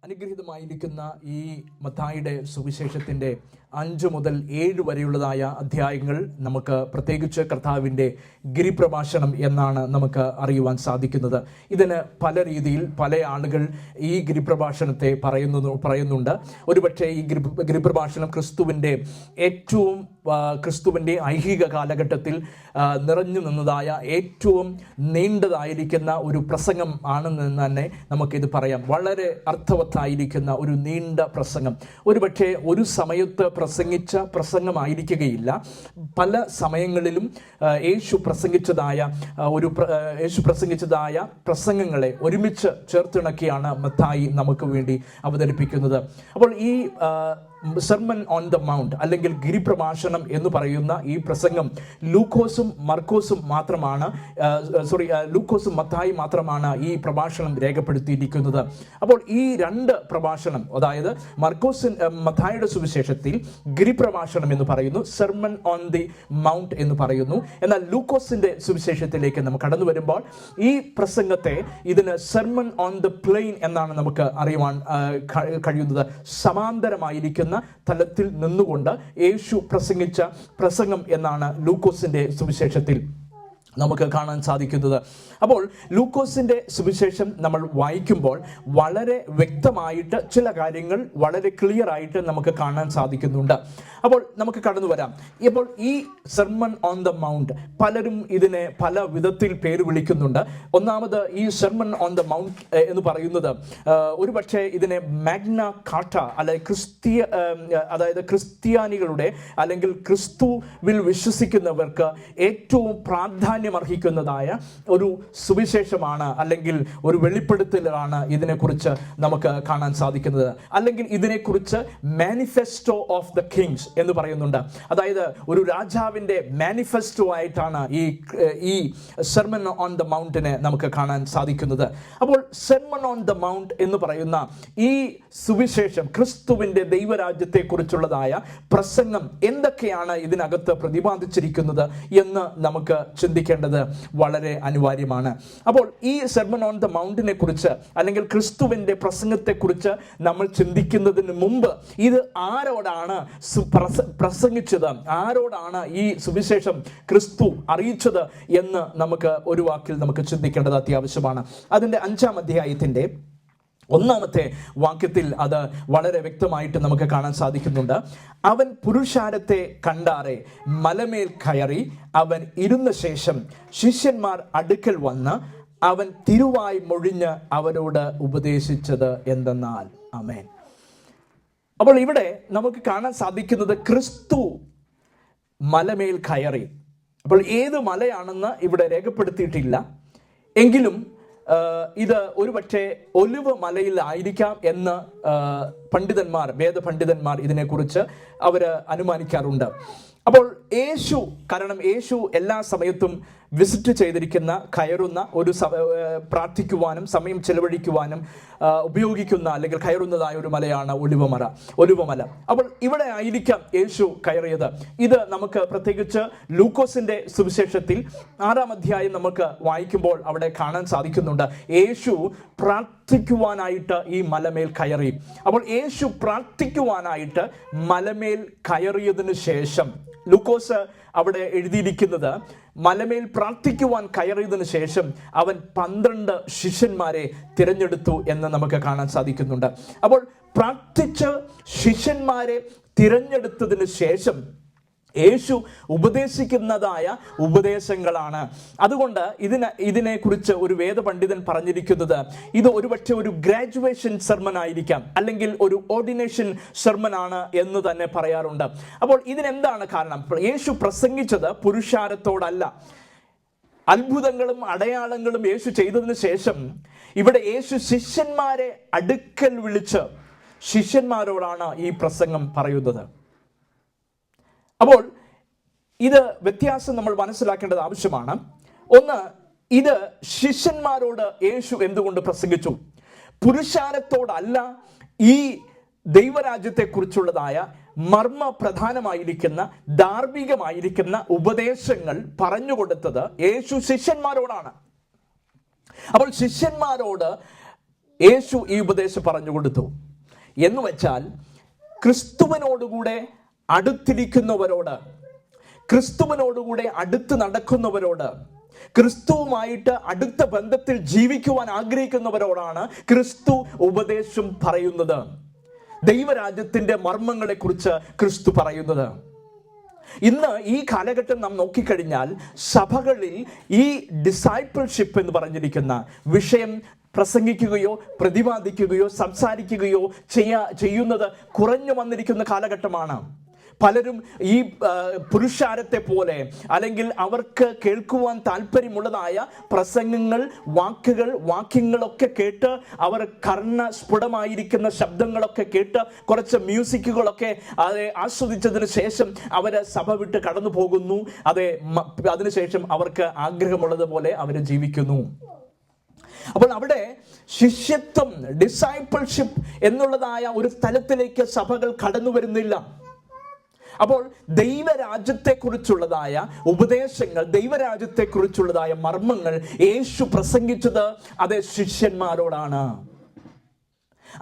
അനുഗ്രഹീതമായിരിക്കുന്ന ഈ മത്തായിയുടെ സുവിശേഷത്തിൻ്റെ 5 മുതൽ 7 വരെയുള്ളതായ അധ്യായങ്ങൾ നമുക്ക് പ്രത്യേകിച്ച് കർത്താവിൻ്റെ ഗിരിപ്രഭാഷണം എന്നാണ് നമുക്ക് അറിയുവാൻ സാധിക്കുന്നത്. ഇതിന് പല രീതിയിൽ പല ആളുകൾ ഈ ഗിരിപ്രഭാഷണത്തെ പറയുന്നുണ്ട്. ഒരുപക്ഷെ ഈ ഗിരിപ്രഭാഷണം ക്രിസ്തുവിൻ്റെ ഐഹിക കാലഘട്ടത്തിൽ നിറഞ്ഞു നിന്നതായ ഏറ്റവും നീണ്ടതായിരിക്കുന്ന ഒരു പ്രസംഗം ആണെന്ന് തന്നെ നമുക്കിത് പറയാം. വളരെ അർത്ഥവത്തായിരിക്കുന്ന ഒരു നീണ്ട പ്രസംഗം. ഒരുപക്ഷെ ഒരു സമയത്ത് പ്രസംഗിച്ച പ്രസംഗമായിരിക്കുകയില്ല. പല സമയങ്ങളിലും യേശു പ്രസംഗിച്ചതായ പ്രസംഗങ്ങളെ ഒരുമിച്ച് ചേർത്തിണക്കിയാണ് മത്തായി നമുക്ക് വേണ്ടി അവതരിപ്പിക്കുന്നത്. അപ്പോൾ ഈ സെർമൺ ഓൺ ദ മൗണ്ട് അല്ലെങ്കിൽ ഗിരിപ്രഭാഷണം എന്ന് പറയുന്ന ഈ പ്രസംഗം ലൂക്കോസും മത്തായി മാത്രമാണ് ഈ പ്രഭാഷണം രേഖപ്പെടുത്തിയിരിക്കുന്നത്. അപ്പോൾ ഈ 2 പ്രഭാഷണം, അതായത് മത്തായിയുടെ സുവിശേഷത്തിൽ ഗിരിപ്രഭാഷണം എന്ന് പറയുന്നു, സെർമൺ ഓൺ ദി മൗണ്ട് എന്ന് പറയുന്നു. എന്നാൽ ലൂക്കോസിന്റെ സുവിശേഷത്തിലേക്ക് നമുക്ക് കടന്നു വരുമ്പോൾ ഈ പ്രസംഗത്തെ ഇതിന് സെർമൺ ഓൺ ദ പ്ലെയിൻ എന്നാണ് നമുക്ക് അറിയുവാൻ കഴിയുന്നത്. സമാന്തരമായിരിക്കുന്ന തലത്തിൽ നിന്നുകൊണ്ട് യേശു പ്രസംഗിച്ച പ്രസംഗം എന്നാണ് ലൂക്കോസിന്റെ സുവിശേഷത്തിൽ നമുക്ക് കാണാൻ സാധിക്കുന്നത്. അപ്പോൾ ലൂക്കോസിന്റെ സുവിശേഷം നമ്മൾ വായിക്കുമ്പോൾ വളരെ വ്യക്തമായിട്ട് ചില കാര്യങ്ങൾ വളരെ ക്ലിയർ ആയിട്ട് നമുക്ക് കാണാൻ സാധിക്കുന്നുണ്ട്. അപ്പോൾ നമുക്ക് കടന്നു വരാം. ഇപ്പോൾ ഈ സെർമൺ ഓൺ ദ മൗണ്ട് പലരും ഇതിനെ പല വിധത്തിൽ പേര് വിളിക്കുന്നുണ്ട്. ഒന്നാമത് ഈ സെർമൺ ഓൺ ദ മൗണ്ട് എന്ന് പറയുന്നത് ഒരുപക്ഷെ ഇതിനെ മാഗ്ന കാർട്ട അതായത് ക്രിസ്ത്യാനികളുടെ അല്ലെങ്കിൽ ക്രിസ്തുവിൽ വിശ്വസിക്കുന്നവർക്ക് ഏറ്റവും പ്രാധാന്യമർഹിക്കുന്നതായ ഒരു സുവിശേഷമാണ് അല്ലെങ്കിൽ ഒരു വെളിപ്പെടുത്തലാണ് ഇതിനെക്കുറിച്ച് നമുക്ക് കാണാൻ സാധിക്കുന്നത്. അല്ലെങ്കിൽ ഇതിനെക്കുറിച്ച് മാനിഫെസ്റ്റോ ഓഫ് ദ കിങ്സ് എന്ന് പറയുന്നുണ്ട്. അതായത് ഒരു രാജാവിൻ്റെ മാനിഫെസ്റ്റോ ആയിട്ടാണ് ഈ സെർമൺ ഓൺ ദ മൗണ്ടിനെ നമുക്ക് കാണാൻ സാധിക്കുന്നത്. അപ്പോൾ സെർമൺ ഓൺ ദ മൗണ്ട് എന്ന് പറയുന്ന ഈ സുവിശേഷം ക്രിസ്തുവിൻ്റെ ദൈവരാജ്യത്തെക്കുറിച്ചുള്ളതായ പ്രസംഗം എന്തൊക്കെയാണ് ഇതിനകത്ത് പ്രതിപാദിച്ചിരിക്കുന്നത് എന്ന് നമുക്ക് ചിന്തിക്കേണ്ടത് വളരെ അനിവാര്യമാണ്. അപ്പോൾ ഈ സെർമൺ ഓൺ ദ മൗണ്ടിനെ കുറിച്ച് അല്ലെങ്കിൽ ക്രിസ്തുവിൻ്റെ പ്രസംഗത്തെക്കുറിച്ച് നമ്മൾ ചിന്തിക്കുന്നതിന് മുമ്പ് ഇത് ആരോടാണ് പ്രസംഗിച്ചത്, ആരോടാണ് ഈ സുവിശേഷം ക്രിസ്തു അറിയിച്ചത് എന്ന് നമുക്ക് ഒരു വാക്കിൽ നമുക്ക് ചിന്തിക്കേണ്ടത് അത്യാവശ്യമാണ്. അതിൻ്റെ 5-ാം അധ്യായത്തിൻ്റെ 1-ാമത്തെ വാക്യത്തിൽ അത് വളരെ വ്യക്തമായിട്ട് നമുക്ക് കാണാൻ സാധിക്കുന്നുണ്ട്. അവൻ പുരുഷാരത്തെ കണ്ടാറെ മലമേൽ കയറി അവൻ ഇരുന്ന ശേഷം ശിഷ്യന്മാർ അടുക്കൽ വന്ന് അവൻ തിരുവായി മൊഴിഞ്ഞ് അവരോട് ഉപദേശിച്ചത് എന്തെന്നാൽ. ആമേൻ. അപ്പോൾ ഇവിടെ നമുക്ക് കാണാൻ സാധിക്കുന്നത് ക്രിസ്തു മലമേൽ കയറി. അപ്പോൾ ഏത് മലയാണെന്ന് ഇവിടെ രേഖപ്പെടുത്തിയിട്ടില്ല. എങ്കിലും ഇത് ഒരുപക്ഷെ ഒലിവ് മലയിലായിരിക്കാം എന്ന് വേദപണ്ഡിതന്മാർ ഇതിനെക്കുറിച്ച് അവർ അനുമാനിക്കാറുണ്ട്. അപ്പോൾ കാരണം യേശു എല്ലാ സമയത്തും വിസിറ്റ് ചെയ്തിരിക്കുന്ന, കയറുന്ന ഒരു പ്രാർത്ഥിക്കുവാനും സമയം ചെലവഴിക്കുവാനും ഉപയോഗിക്കുന്ന അല്ലെങ്കിൽ കയറുന്നതായ ഒരു മലയാണ് ഒലിവമല. അപ്പോൾ ഇവിടെ ആയിരിക്കാം യേശു കയറിയത്. ഇത് നമുക്ക് പ്രത്യേകിച്ച് ലൂക്കോസിന്റെ സുവിശേഷത്തിൽ 6-ാം അധ്യായം നമുക്ക് വായിക്കുമ്പോൾ അവിടെ കാണാൻ സാധിക്കുന്നുണ്ട്. യേശു പ്രാർത്ഥിക്കുവാനായിട്ട് ഈ മലമേൽ കയറി. അപ്പോൾ യേശു പ്രാർത്ഥിക്കുവാനായിട്ട് മലമേൽ കയറിയതിനു ശേഷം ലൂക്കോസ് അവിടെ എഴുതിയിരിക്കുന്നത് മലമേൽ പ്രാർത്ഥിക്കുവാൻ കയറിയതിനു ശേഷം അവൻ 12 ശിഷ്യന്മാരെ തിരഞ്ഞെടുത്തു എന്ന് നമുക്ക് കാണാൻ സാധിക്കുന്നുണ്ട്. അപ്പോൾ പ്രാർത്ഥിച്ച് ശിഷ്യന്മാരെ തിരഞ്ഞെടുത്തതിന് ശേഷം യേശു ഉപദേശിക്കുന്നതായ ഉപദേശങ്ങളാണ്. അതുകൊണ്ട് ഇതിനെക്കുറിച്ച് ഒരു വേദപണ്ഡിതൻ പറഞ്ഞിരിക്കുന്നത് ഇത് ഒരുപക്ഷെ ഒരു ഗ്രാജുവേഷൻ സെർമൺ ആയിരിക്കാം, അല്ലെങ്കിൽ ഒരു ഓർഡിനേഷൻ സെർമൺ ആണ് എന്ന് തന്നെ പറയാറുണ്ട്. അപ്പോൾ ഇതിനെന്താണ് കാരണം? യേശു പ്രസംഗിച്ചത് പുരുഷാരത്തോടല്ല. അത്ഭുതങ്ങളും അടയാളങ്ങളും യേശു ചെയ്തതിന് ശേഷം ഇവിടെ യേശു ശിഷ്യന്മാരെ അടുക്കൽ വിളിച്ച് ശിഷ്യന്മാരോടാണ് ഈ പ്രസംഗം പറയുന്നത്. അപ്പോൾ ഇത് വ്യത്യാസം നമ്മൾ മനസ്സിലാക്കേണ്ടത് ആവശ്യമാണ്. ഒന്ന്, ഇത് ശിഷ്യന്മാരോട് യേശു എന്തുകൊണ്ട് പ്രസംഗിച്ചു? പുരുഷാരത്തോടല്ല ഈ ദൈവരാജ്യത്തെക്കുറിച്ചുള്ളതായ മർമ്മപ്രധാനമായിരിക്കുന്ന ധാർമ്മികമായിരിക്കുന്ന ഉപദേശങ്ങൾ പറഞ്ഞുകൊടുത്തത് യേശു ശിഷ്യന്മാരോടാണ്. അപ്പോൾ ശിഷ്യന്മാരോട് യേശു ഈ ഉപദേശം പറഞ്ഞു കൊടുത്തു. എന്ന് വെച്ചാൽ ക്രിസ്തുവിനോടുകൂടെ അടുത്തിരിക്കുന്നവരോട്, ക്രിസ്തുവിനോടുകൂടെ അടുത്ത് നടക്കുന്നവരോട്, ക്രിസ്തുവുമായിട്ട് അടുത്ത ബന്ധത്തിൽ ജീവിക്കുവാൻ ആഗ്രഹിക്കുന്നവരോടാണ് ക്രിസ്തു ഉപദേശം പറയുന്നത്. ദൈവരാജ്യത്തിന്റെ മർമ്മങ്ങളെ കുറിച്ച് ക്രിസ്തു പറയുന്നത്. ഇന്ന് ഈ കാലഘട്ടം നാം നോക്കിക്കഴിഞ്ഞാൽ സഭകളിൽ ഈ ഡിസൈപ്പിൾഷിപ്പ് എന്ന് വിഷയം പ്രസംഗിക്കുകയോ പ്രതിപാദിക്കുകയോ സംസാരിക്കുകയോ ചെയ്യുന്നത് കുറഞ്ഞു വന്നിരിക്കുന്ന കാലഘട്ടമാണ്. പലരും ഈ പുരുഷാരത്തെ പോലെ അല്ലെങ്കിൽ അവർക്ക് കേൾക്കുവാൻ താല്പര്യമുള്ളതായ പ്രസംഗങ്ങൾ, വാക്യങ്ങളൊക്കെ കേട്ട് അവർ കർണസ്ഫുടമായിരിക്കുന്ന ശബ്ദങ്ങളൊക്കെ കേട്ട് കുറച്ച് മ്യൂസിക്കുകളൊക്കെ ആസ്വദിച്ചതിന് ശേഷം അവർ സഭ വിട്ട് കടന്നു പോകുന്നു. അതിനുശേഷം അവർക്ക് ആഗ്രഹമുള്ളതുപോലെ അവർ ജീവിക്കുന്നു. അപ്പോൾ അവിടെ ശിഷ്യത്വം, ഡിസൈപ്പിൾഷിപ്പ് എന്നുള്ളതായ ഒരു സ്ഥലത്തിലേക്ക് സഭകൾ കടന്നു വരുന്നില്ല. അപ്പോൾ ദൈവരാജ്യത്തെക്കുറിച്ചുള്ളതായ ഉപദേശങ്ങൾ, ദൈവരാജ്യത്തെക്കുറിച്ചുള്ളതായ മർമ്മങ്ങൾ യേശു പ്രസംഗിച്ചത് അത് ശിഷ്യന്മാരോടാണ്.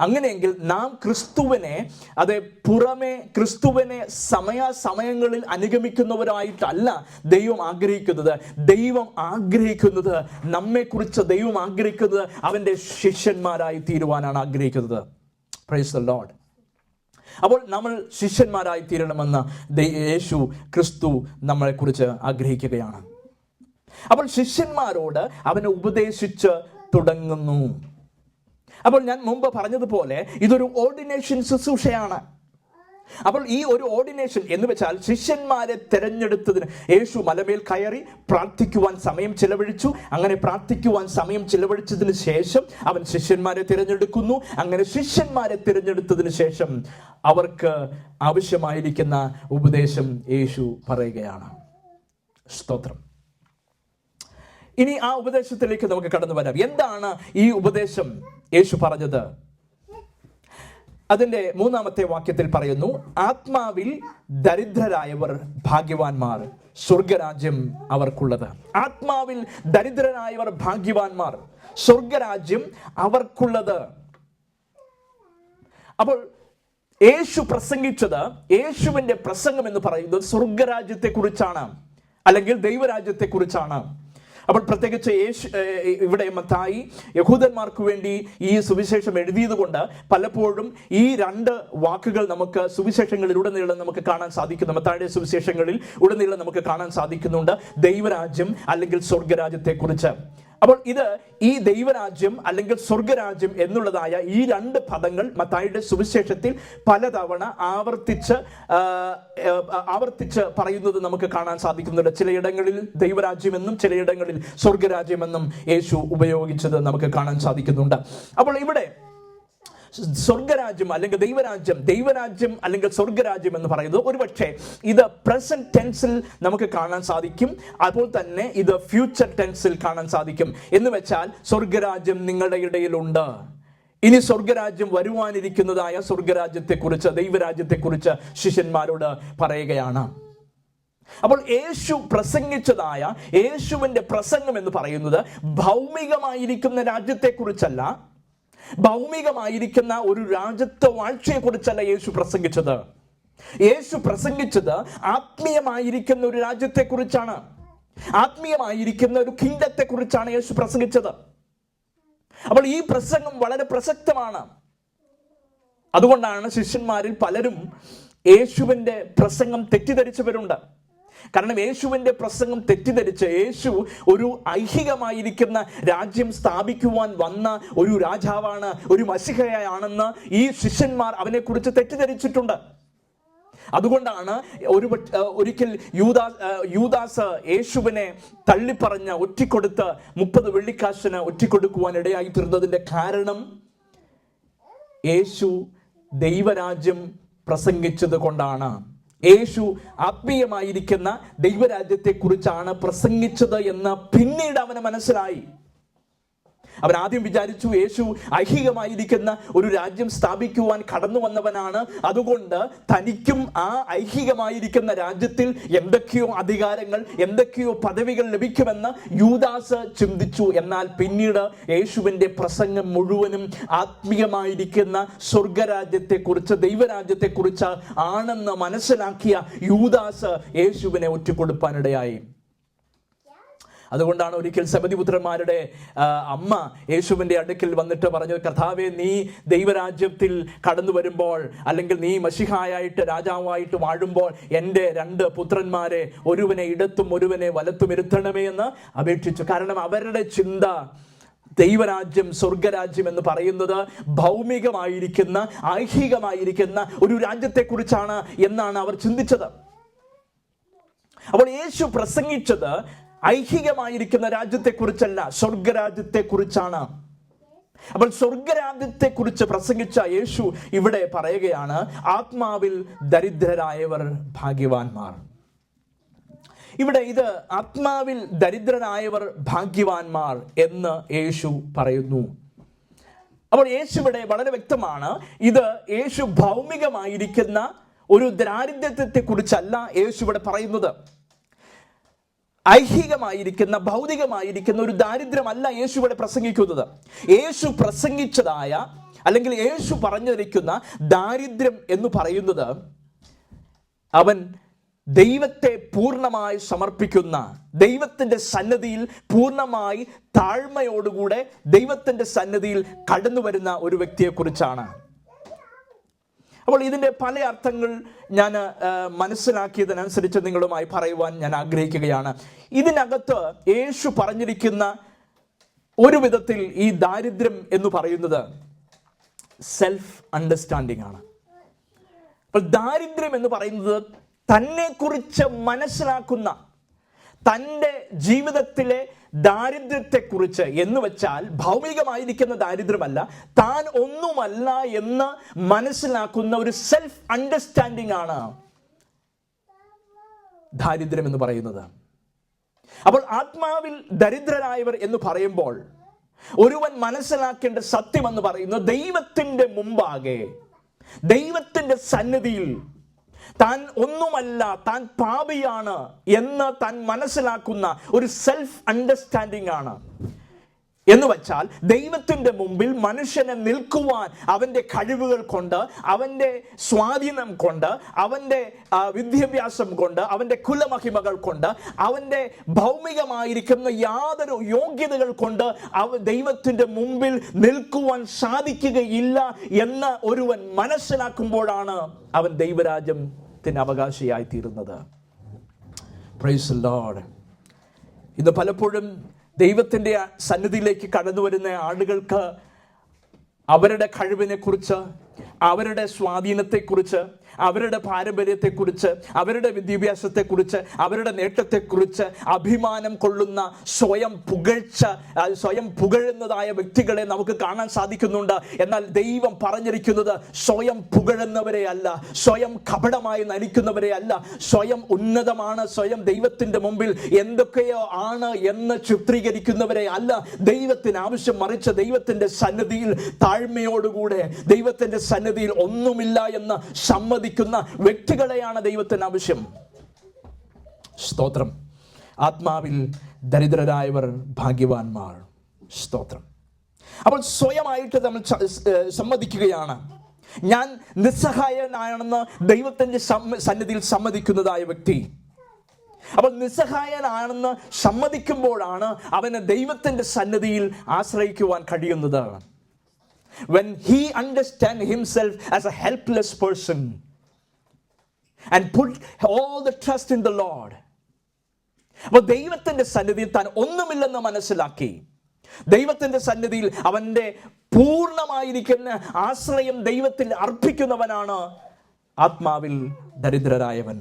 അങ്ങനെയെങ്കിൽ നാം ക്രിസ്തുവിനെ സമയങ്ങളിൽ അനുഗമിക്കുന്നവരായിട്ടല്ല ദൈവം ആഗ്രഹിക്കുന്നത്. നമ്മെക്കുറിച്ച് ദൈവം ആഗ്രഹിക്കുന്നത് അവൻ്റെ ശിഷ്യന്മാരായി തീരുവാനാണ് ആഗ്രഹിക്കുന്നത്. Price the lord. അപ്പോൾ നമ്മൾ ശിഷ്യന്മാരായി തീരണമെന്ന് ക്രിസ്തു നമ്മളെക്കുറിച്ച് ആഗ്രഹിക്കുകയാണ്. അപ്പോൾ ശിഷ്യന്മാരോട് അവനെ ഉപദേശിച്ച് തുടങ്ങുന്നു. അപ്പോൾ ഞാൻ മുമ്പ് പറഞ്ഞതുപോലെ ഇതൊരു ഓർഡിനേഷൻ ശുശ്രൂഷയാണ്. അപ്പോൾ ഈ ഒരു ഓർഡിനേഷൻ എന്ന് വെച്ചാൽ ശിഷ്യന്മാരെ തിരഞ്ഞെടുത്തതിന് യേശു മലമേൽ കയറി പ്രാർത്ഥിക്കുവാൻ സമയം ചിലവഴിച്ചു. അങ്ങനെ പ്രാർത്ഥിക്കുവാൻ സമയം ചിലവഴിച്ചതിന് ശേഷം അവൻ ശിഷ്യന്മാരെ തിരഞ്ഞെടുക്കുന്നു. അങ്ങനെ ശിഷ്യന്മാരെ തിരഞ്ഞെടുത്തതിന് ശേഷം അവർക്ക് ആവശ്യമായിരിക്കുന്ന ഉപദേശം യേശു പറയുകയാണ്. സ്തോത്രം. ഇനി ആ ഉപദേശത്തിലേക്ക് നമുക്ക് കടന്നു വരാം. എന്താണ് ഈ ഉപദേശം യേശു പറഞ്ഞത്? അതിന്റെ 3-ാമത്തെ വാക്യത്തിൽ പറയുന്നു, ആത്മാവിൽ ദരിദ്രരായവർ ഭാഗ്യവാന്മാർ, സ്വർഗരാജ്യം അവർക്കുള്ളത്. ആത്മാവിൽ ദരിദ്രരായവർ ഭാഗ്യവാന്മാർ, സ്വർഗരാജ്യം അവർക്കുള്ളത്. അപ്പോൾ യേശു പ്രസംഗിച്ചത്, യേശുവിന്റെ പ്രസംഗം എന്ന് പറയുന്നത് സ്വർഗരാജ്യത്തെ കുറിച്ചാണ്, അല്ലെങ്കിൽ ദൈവരാജ്യത്തെ കുറിച്ചാണ്. അപ്പോൾ പ്രത്യേകിച്ച് ഇവിടെ മത്തായി യഹൂദന്മാർക്ക് വേണ്ടി ഈ സുവിശേഷം എഴുതിയത് കൊണ്ട് പലപ്പോഴും ഈ 2 വാക്കുകൾ നമുക്ക് സുവിശേഷങ്ങളിലുടനീളം നമുക്ക് കാണാൻ സാധിക്കുന്നു. മത്തായിയുടെ സുവിശേഷങ്ങളിൽ ഉടനീളം നമുക്ക് കാണാൻ സാധിക്കുന്നുണ്ട് ദൈവരാജ്യം അല്ലെങ്കിൽ സ്വർഗരാജ്യത്തെക്കുറിച്ച്. അപ്പോൾ ഈ ദൈവരാജ്യം അല്ലെങ്കിൽ സ്വർഗരാജ്യം എന്നുള്ളതായ ഈ 2 പദങ്ങൾ മത്തായിയുടെ സുവിശേഷത്തിൽ പലതവണ ആവർത്തിച്ച് പറയുന്നത് നമുക്ക് കാണാൻ സാധിക്കുന്നുണ്ട്. ചിലയിടങ്ങളിൽ ദൈവരാജ്യമെന്നും ചിലയിടങ്ങളിൽ സ്വർഗരാജ്യമെന്നും യേശു ഉപയോഗിച്ചത് നമുക്ക് കാണാൻ സാധിക്കുന്നുണ്ട്. അപ്പോൾ ഇവിടെ സ്വർഗരാജ്യം അല്ലെങ്കിൽ ദൈവരാജ്യം അല്ലെങ്കിൽ സ്വർഗരാജ്യം എന്ന് പറയുന്നത് ഒരുപക്ഷെ ഇത് പ്രസന്റ് ടെൻസിൽ നമുക്ക് കാണാൻ സാധിക്കും, അപ്പോൾ തന്നെ ഇത് ഫ്യൂച്ചർ ടെൻസിൽ കാണാൻ സാധിക്കും. എന്ന് വെച്ചാൽ സ്വർഗരാജ്യം നിങ്ങളുടെ ഇടയിലുണ്ട്. ഇനി സ്വർഗരാജ്യം വരുവാനിരിക്കുന്നതായ സ്വർഗരാജ്യത്തെക്കുറിച്ച്, ദൈവരാജ്യത്തെക്കുറിച്ച് ശിഷ്യന്മാരോട് പറയുകയാണ്. അപ്പോൾ യേശു പ്രസംഗിച്ചതായ യേശുവിന്റെ പ്രസംഗം എന്ന് പറയുന്നത് ഭൗമികമായിരിക്കുന്ന രാജ്യത്തെക്കുറിച്ചല്ല, ഭൗമികമായിരിക്കുന്ന ഒരു രാജ്യത്വ വാഴ്ചയെ കുറിച്ചല്ല യേശു പ്രസംഗിച്ചത്. യേശു പ്രസംഗിച്ചത് ആത്മീയമായിരിക്കുന്ന ഒരു രാജ്യത്തെക്കുറിച്ചാണ്, ആത്മീയമായിരിക്കുന്ന ഒരു കിങ്ഡത്തെ കുറിച്ചാണ് യേശു പ്രസംഗിച്ചത്. അപ്പോൾ ഈ പ്രസംഗം വളരെ പ്രസക്തമാണ്. അതുകൊണ്ടാണ് ശിഷ്യന്മാരിൽ പലരും യേശുവിന്റെ പ്രസംഗം തെറ്റിദ്ധരിച്ചവരുണ്ട്. കാരണം യേശുവിന്റെ പ്രസംഗം തെറ്റിദ്ധരിച്ച് യേശു ഒരു ഐഹികമായിരിക്കുന്ന രാജ്യം സ്ഥാപിക്കുവാൻ വന്ന ഒരു രാജാവാണ്, ഒരു മശിഹയാണെന്ന് ഈ ശിഷ്യന്മാർ അവനെക്കുറിച്ച് തെറ്റിദ്ധരിച്ചിട്ടുണ്ട്. അതുകൊണ്ടാണ് ഒരിക്കൽ യൂദാസ് യേശുവിനെ തള്ളിപ്പറഞ്ഞ് ഒറ്റിക്കൊടുത്ത് 30 വെള്ളിക്കാശിന് ഒറ്റിക്കൊടുക്കുവാൻ ഇടയായി തീർന്നതിന്റെ കാരണം യേശു ദൈവരാജ്യം പ്രസംഗിച്ചത് കൊണ്ടാണ്. യേശു ആത്മീയമായിരിക്കുന്ന ദൈവരാജ്യത്തെ കുറിച്ചാണ് പ്രസംഗിച്ചത് എന്ന് പിന്നീട് അവന് മനസ്സിലായി. അവൻ ആദ്യം വിചാരിച്ചു യേശു ഐഹികമായിരിക്കുന്ന ഒരു രാജ്യം സ്ഥാപിക്കുവാൻ കടന്നു വന്നവനാണ്, അതുകൊണ്ട് തനിക്കും ആ ഐഹികമായിരിക്കുന്ന രാജ്യത്തിൽ എന്തൊക്കെയോ അധികാരങ്ങൾ, എന്തൊക്കെയോ പദവികൾ ലഭിക്കുമെന്ന് യൂദാസ് ചിന്തിച്ചു. എന്നാൽ പിന്നീട് യേശുവിൻ്റെ പ്രസംഗം മുഴുവനും ആത്മീയമായിരിക്കുന്ന സ്വർഗരാജ്യത്തെക്കുറിച്ച്, ദൈവരാജ്യത്തെക്കുറിച്ച് ആണെന്ന് മനസ്സിലാക്കിയ യൂദാസ് യേശുവിനെ ഒറ്റുകൊടുപ്പാനിടയായി. അതുകൊണ്ടാണ് ഒരിക്കൽ സെബെദീപുത്രന്മാരുടെ അമ്മ യേശുവിൻ്റെ അടുക്കൽ വന്നിട്ട് പറഞ്ഞു, കർത്താവേ, നീ ദൈവരാജ്യത്തിൽ കടന്നു വരുമ്പോൾ, അല്ലെങ്കിൽ നീ മശിഹായായിട്ട് രാജാവായിട്ട് വാഴുമ്പോൾ എൻ്റെ 2 പുത്രന്മാരെ ഒരുവനെ ഇടത്തും ഒരുവനെ വലത്തും ഇരുത്തണമേ എന്ന് അപേക്ഷിച്ചു. കാരണം അവരുടെ ചിന്ത ദൈവരാജ്യം, സ്വർഗരാജ്യം എന്ന് പറയുന്നത് ഭൗമികമായിരിക്കുന്ന, ഐഹികമായിരിക്കുന്ന ഒരു രാജ്യത്തെക്കുറിച്ചാണ് എന്നാണ് അവർ ചിന്തിച്ചത്. അപ്പോൾ യേശു പ്രസംഗിച്ചത് ഐഹികമായിരിക്കുന്ന രാജ്യത്തെക്കുറിച്ചല്ല, സ്വർഗരാജ്യത്തെക്കുറിച്ചാണ്. അപ്പോൾ സ്വർഗരാജ്യത്തെക്കുറിച്ച് പ്രസംഗിച്ച യേശു ഇവിടെ പറയുകയാണ്, ആത്മാവിൽ ദരിദ്രരായവർ ഭാഗ്യവാന്മാർ. ഇവിടെ ഇത് ആത്മാവിൽ ദരിദ്രരായവർ ഭാഗ്യവാന്മാർ എന്ന് യേശു പറയുന്നു. അപ്പോൾ യേശു ഇവിടെ വളരെ വ്യക്തമാണ്, ഇത് യേശു ഭൗമികമായിരിക്കുന്ന ഒരു ദാരിദ്ര്യത്തെ കുറിച്ചല്ല യേശു ഇവിടെ പറയുന്നത്. ഐഹികമായിരിക്കുന്ന, ഭൗതികമായിരിക്കുന്ന ഒരു ദാരിദ്ര്യമല്ല യേശു ഇവിടെ പ്രസംഗിക്കുന്നത്. യേശു പ്രസംഗിച്ചതായ, അല്ലെങ്കിൽ യേശു പറഞ്ഞിരിക്കുന്ന ദാരിദ്ര്യം എന്ന് പറയുന്നത്, അവൻ ദൈവത്തെ പൂർണ്ണമായി സമർപ്പിക്കുന്ന, ദൈവത്തിൻ്റെ സന്നിധിയിൽ പൂർണ്ണമായി താഴ്മയോടുകൂടെ ദൈവത്തിൻ്റെ സന്നിധിയിൽ കടന്നു വരുന്ന ഒരു വ്യക്തിയെക്കുറിച്ചാണ്. അപ്പോൾ ഇതിൻ്റെ പല അർത്ഥങ്ങൾ ഞാൻ മനസ്സിലാക്കിയതിനനുസരിച്ച് നിങ്ങളുമായി പറയുവാൻ ഞാൻ ആഗ്രഹിക്കുകയാണ്. ഇതിനകത്ത് യേശു പറഞ്ഞിരിക്കുന്ന ഒരു വിധത്തിൽ ഈ ദാരിദ്ര്യം എന്ന് പറയുന്നത് സെൽഫ് അണ്ടർസ്റ്റാൻഡിംഗ് ആണ്. അപ്പോൾ ദാരിദ്ര്യം എന്ന് പറയുന്നത് തന്നെക്കുറിച്ച് മനസ്സിലാക്കുന്ന, തൻ്റെ ജീവിതത്തിലെ ദാരിദ്ര്യത്തെക്കുറിച്ച് എന്ന് വെച്ചാൽ ഭൗമികമായിരിക്കുന്ന ദാരിദ്ര്യമല്ല, താൻ ഒന്നുമല്ല എന്ന് മനസ്സിലാക്കുന്ന ഒരു സെൽഫ് അണ്ടർസ്റ്റാൻഡിംഗ് ആണ് ദാരിദ്ര്യം എന്ന് പറയുന്നത്. അപ്പോൾ ആത്മാവിൽ ദരിദ്രരായവർ എന്ന് പറയുമ്പോൾ ഒരുവൻ മനസ്സിലാക്കേണ്ട സത്യം എന്ന് പറയുന്നത്, ദൈവത്തിൻ്റെ മുമ്പാകെ, ദൈവത്തിൻ്റെ സന്നിധിയിൽ താൻ ഒന്നുമല്ല, താൻ പാപിയാണ് എന്ന് താൻ മനസ്സിലാക്കുന്ന ഒരു സെൽഫ് അണ്ടർസ്റ്റാൻഡിംഗ് ആണ്. എന്ന് വച്ചാൽ ദൈവത്തിൻ്റെ മുമ്പിൽ മനുഷ്യനെ നിൽക്കുവാൻ അവൻ്റെ കഴിവുകൾ കൊണ്ട്, അവൻ്റെ സ്വാധീനം കൊണ്ട്, അവൻ്റെ വിദ്യാഭ്യാസം കൊണ്ട്, അവൻ്റെ കുലമഹിമകൾ കൊണ്ട്, അവൻ്റെ ഭൗമികമായിരിക്കുന്ന യാതൊരു യോഗ്യതകൾ കൊണ്ട് ദൈവത്തിൻ്റെ മുമ്പിൽ നിൽക്കുവാൻ സാധിക്കുകയില്ല എന്ന് ഒരുവൻ മനസ്സിലാക്കുമ്പോഴാണ് അവൻ ദൈവരാജ്യത്തിന് അവകാശിയായി തീരുന്നത്. Price the Lord. ഇന്ന് പലപ്പോഴും ദൈവത്തിൻ്റെ സന്നിധിയിലേക്ക് കടന്നു വരുന്ന ആളുകൾക്ക് അവരുടെ കഴിവിനെക്കുറിച്ച്, അവരുടെ സ്വാധീനത്തെക്കുറിച്ച്, അവരുടെ പാരമ്പര്യത്തെക്കുറിച്ച്, അവരുടെ വിദ്യാഭ്യാസത്തെക്കുറിച്ച്, അവരുടെ നേട്ടത്തെക്കുറിച്ച് അഭിമാനം കൊള്ളുന്ന, സ്വയം പുകഴുന്നതായ വ്യക്തികളെ നമുക്ക് കാണാൻ സാധിക്കുന്നുണ്ട്. എന്നാൽ ദൈവം പറഞ്ഞിരിക്കുന്നത് സ്വയം പുകഴുന്നവരെ അല്ല, സ്വയം കപടമായി നടിക്കുന്നവരെ അല്ല, സ്വയം ഉന്നതമാണ്, സ്വയം ദൈവത്തിൻ്റെ മുമ്പിൽ എന്തൊക്കെയോ ആണ് എന്ന് ചിത്രീകരിക്കുന്നവരെ അല്ല ദൈവത്തിന് ആവശ്യം. മറിച്ച് ദൈവത്തിൻ്റെ സന്നിധിയിൽ താഴ്മയോടുകൂടെ ദൈവത്തിൻ്റെ സന്നിധിയിൽ ഒന്നുമില്ല എന്ന് സമ്മതിക്കുന്ന വ്യക്തികളെയാണ് ദൈവത്തിന് ആവശ്യം. സ്തോത്രം. ആത്മാവിൽ ദരിദ്രരായവർ ഭാഗ്യവാന്മാർ. സ്തോത്രം. അപ്പോൾ സ്വയമായിട്ട് നമ്മൾ സമ്മതിക്കുകയാണ്, ഞാൻ നിസ്സഹായനാണെന്ന് ദൈവത്തിൻ്റെ സന്നിധിയിൽ സമ്മതിക്കുന്നതായ വ്യക്തി. അപ്പോൾ നിസ്സഹായനാണെന്ന് സമ്മതിക്കുമ്പോഴാണ് അവന് ദൈവത്തിൻ്റെ സന്നിധിയിൽ ആശ്രയിക്കുവാൻ കഴിയുന്നത്. When he understands himself as a helpless person and put all the trust in the Lord, അപ്പോൾ ദൈവത്തിൻ്റെ സന്നിധിയിൽ താൻ ഒന്നുമില്ലെന്ന് മനസ്സിലാക്കി ദൈവത്തിൻ്റെ സന്നിധിയിൽ അവൻ്റെ പൂർണ്ണമായിരിക്കുന്ന ആശ്രയം ദൈവത്തിൽ അർപ്പിക്കുന്നവനാണ് ആത്മാവിൽ ദരിദ്രരായവൻ.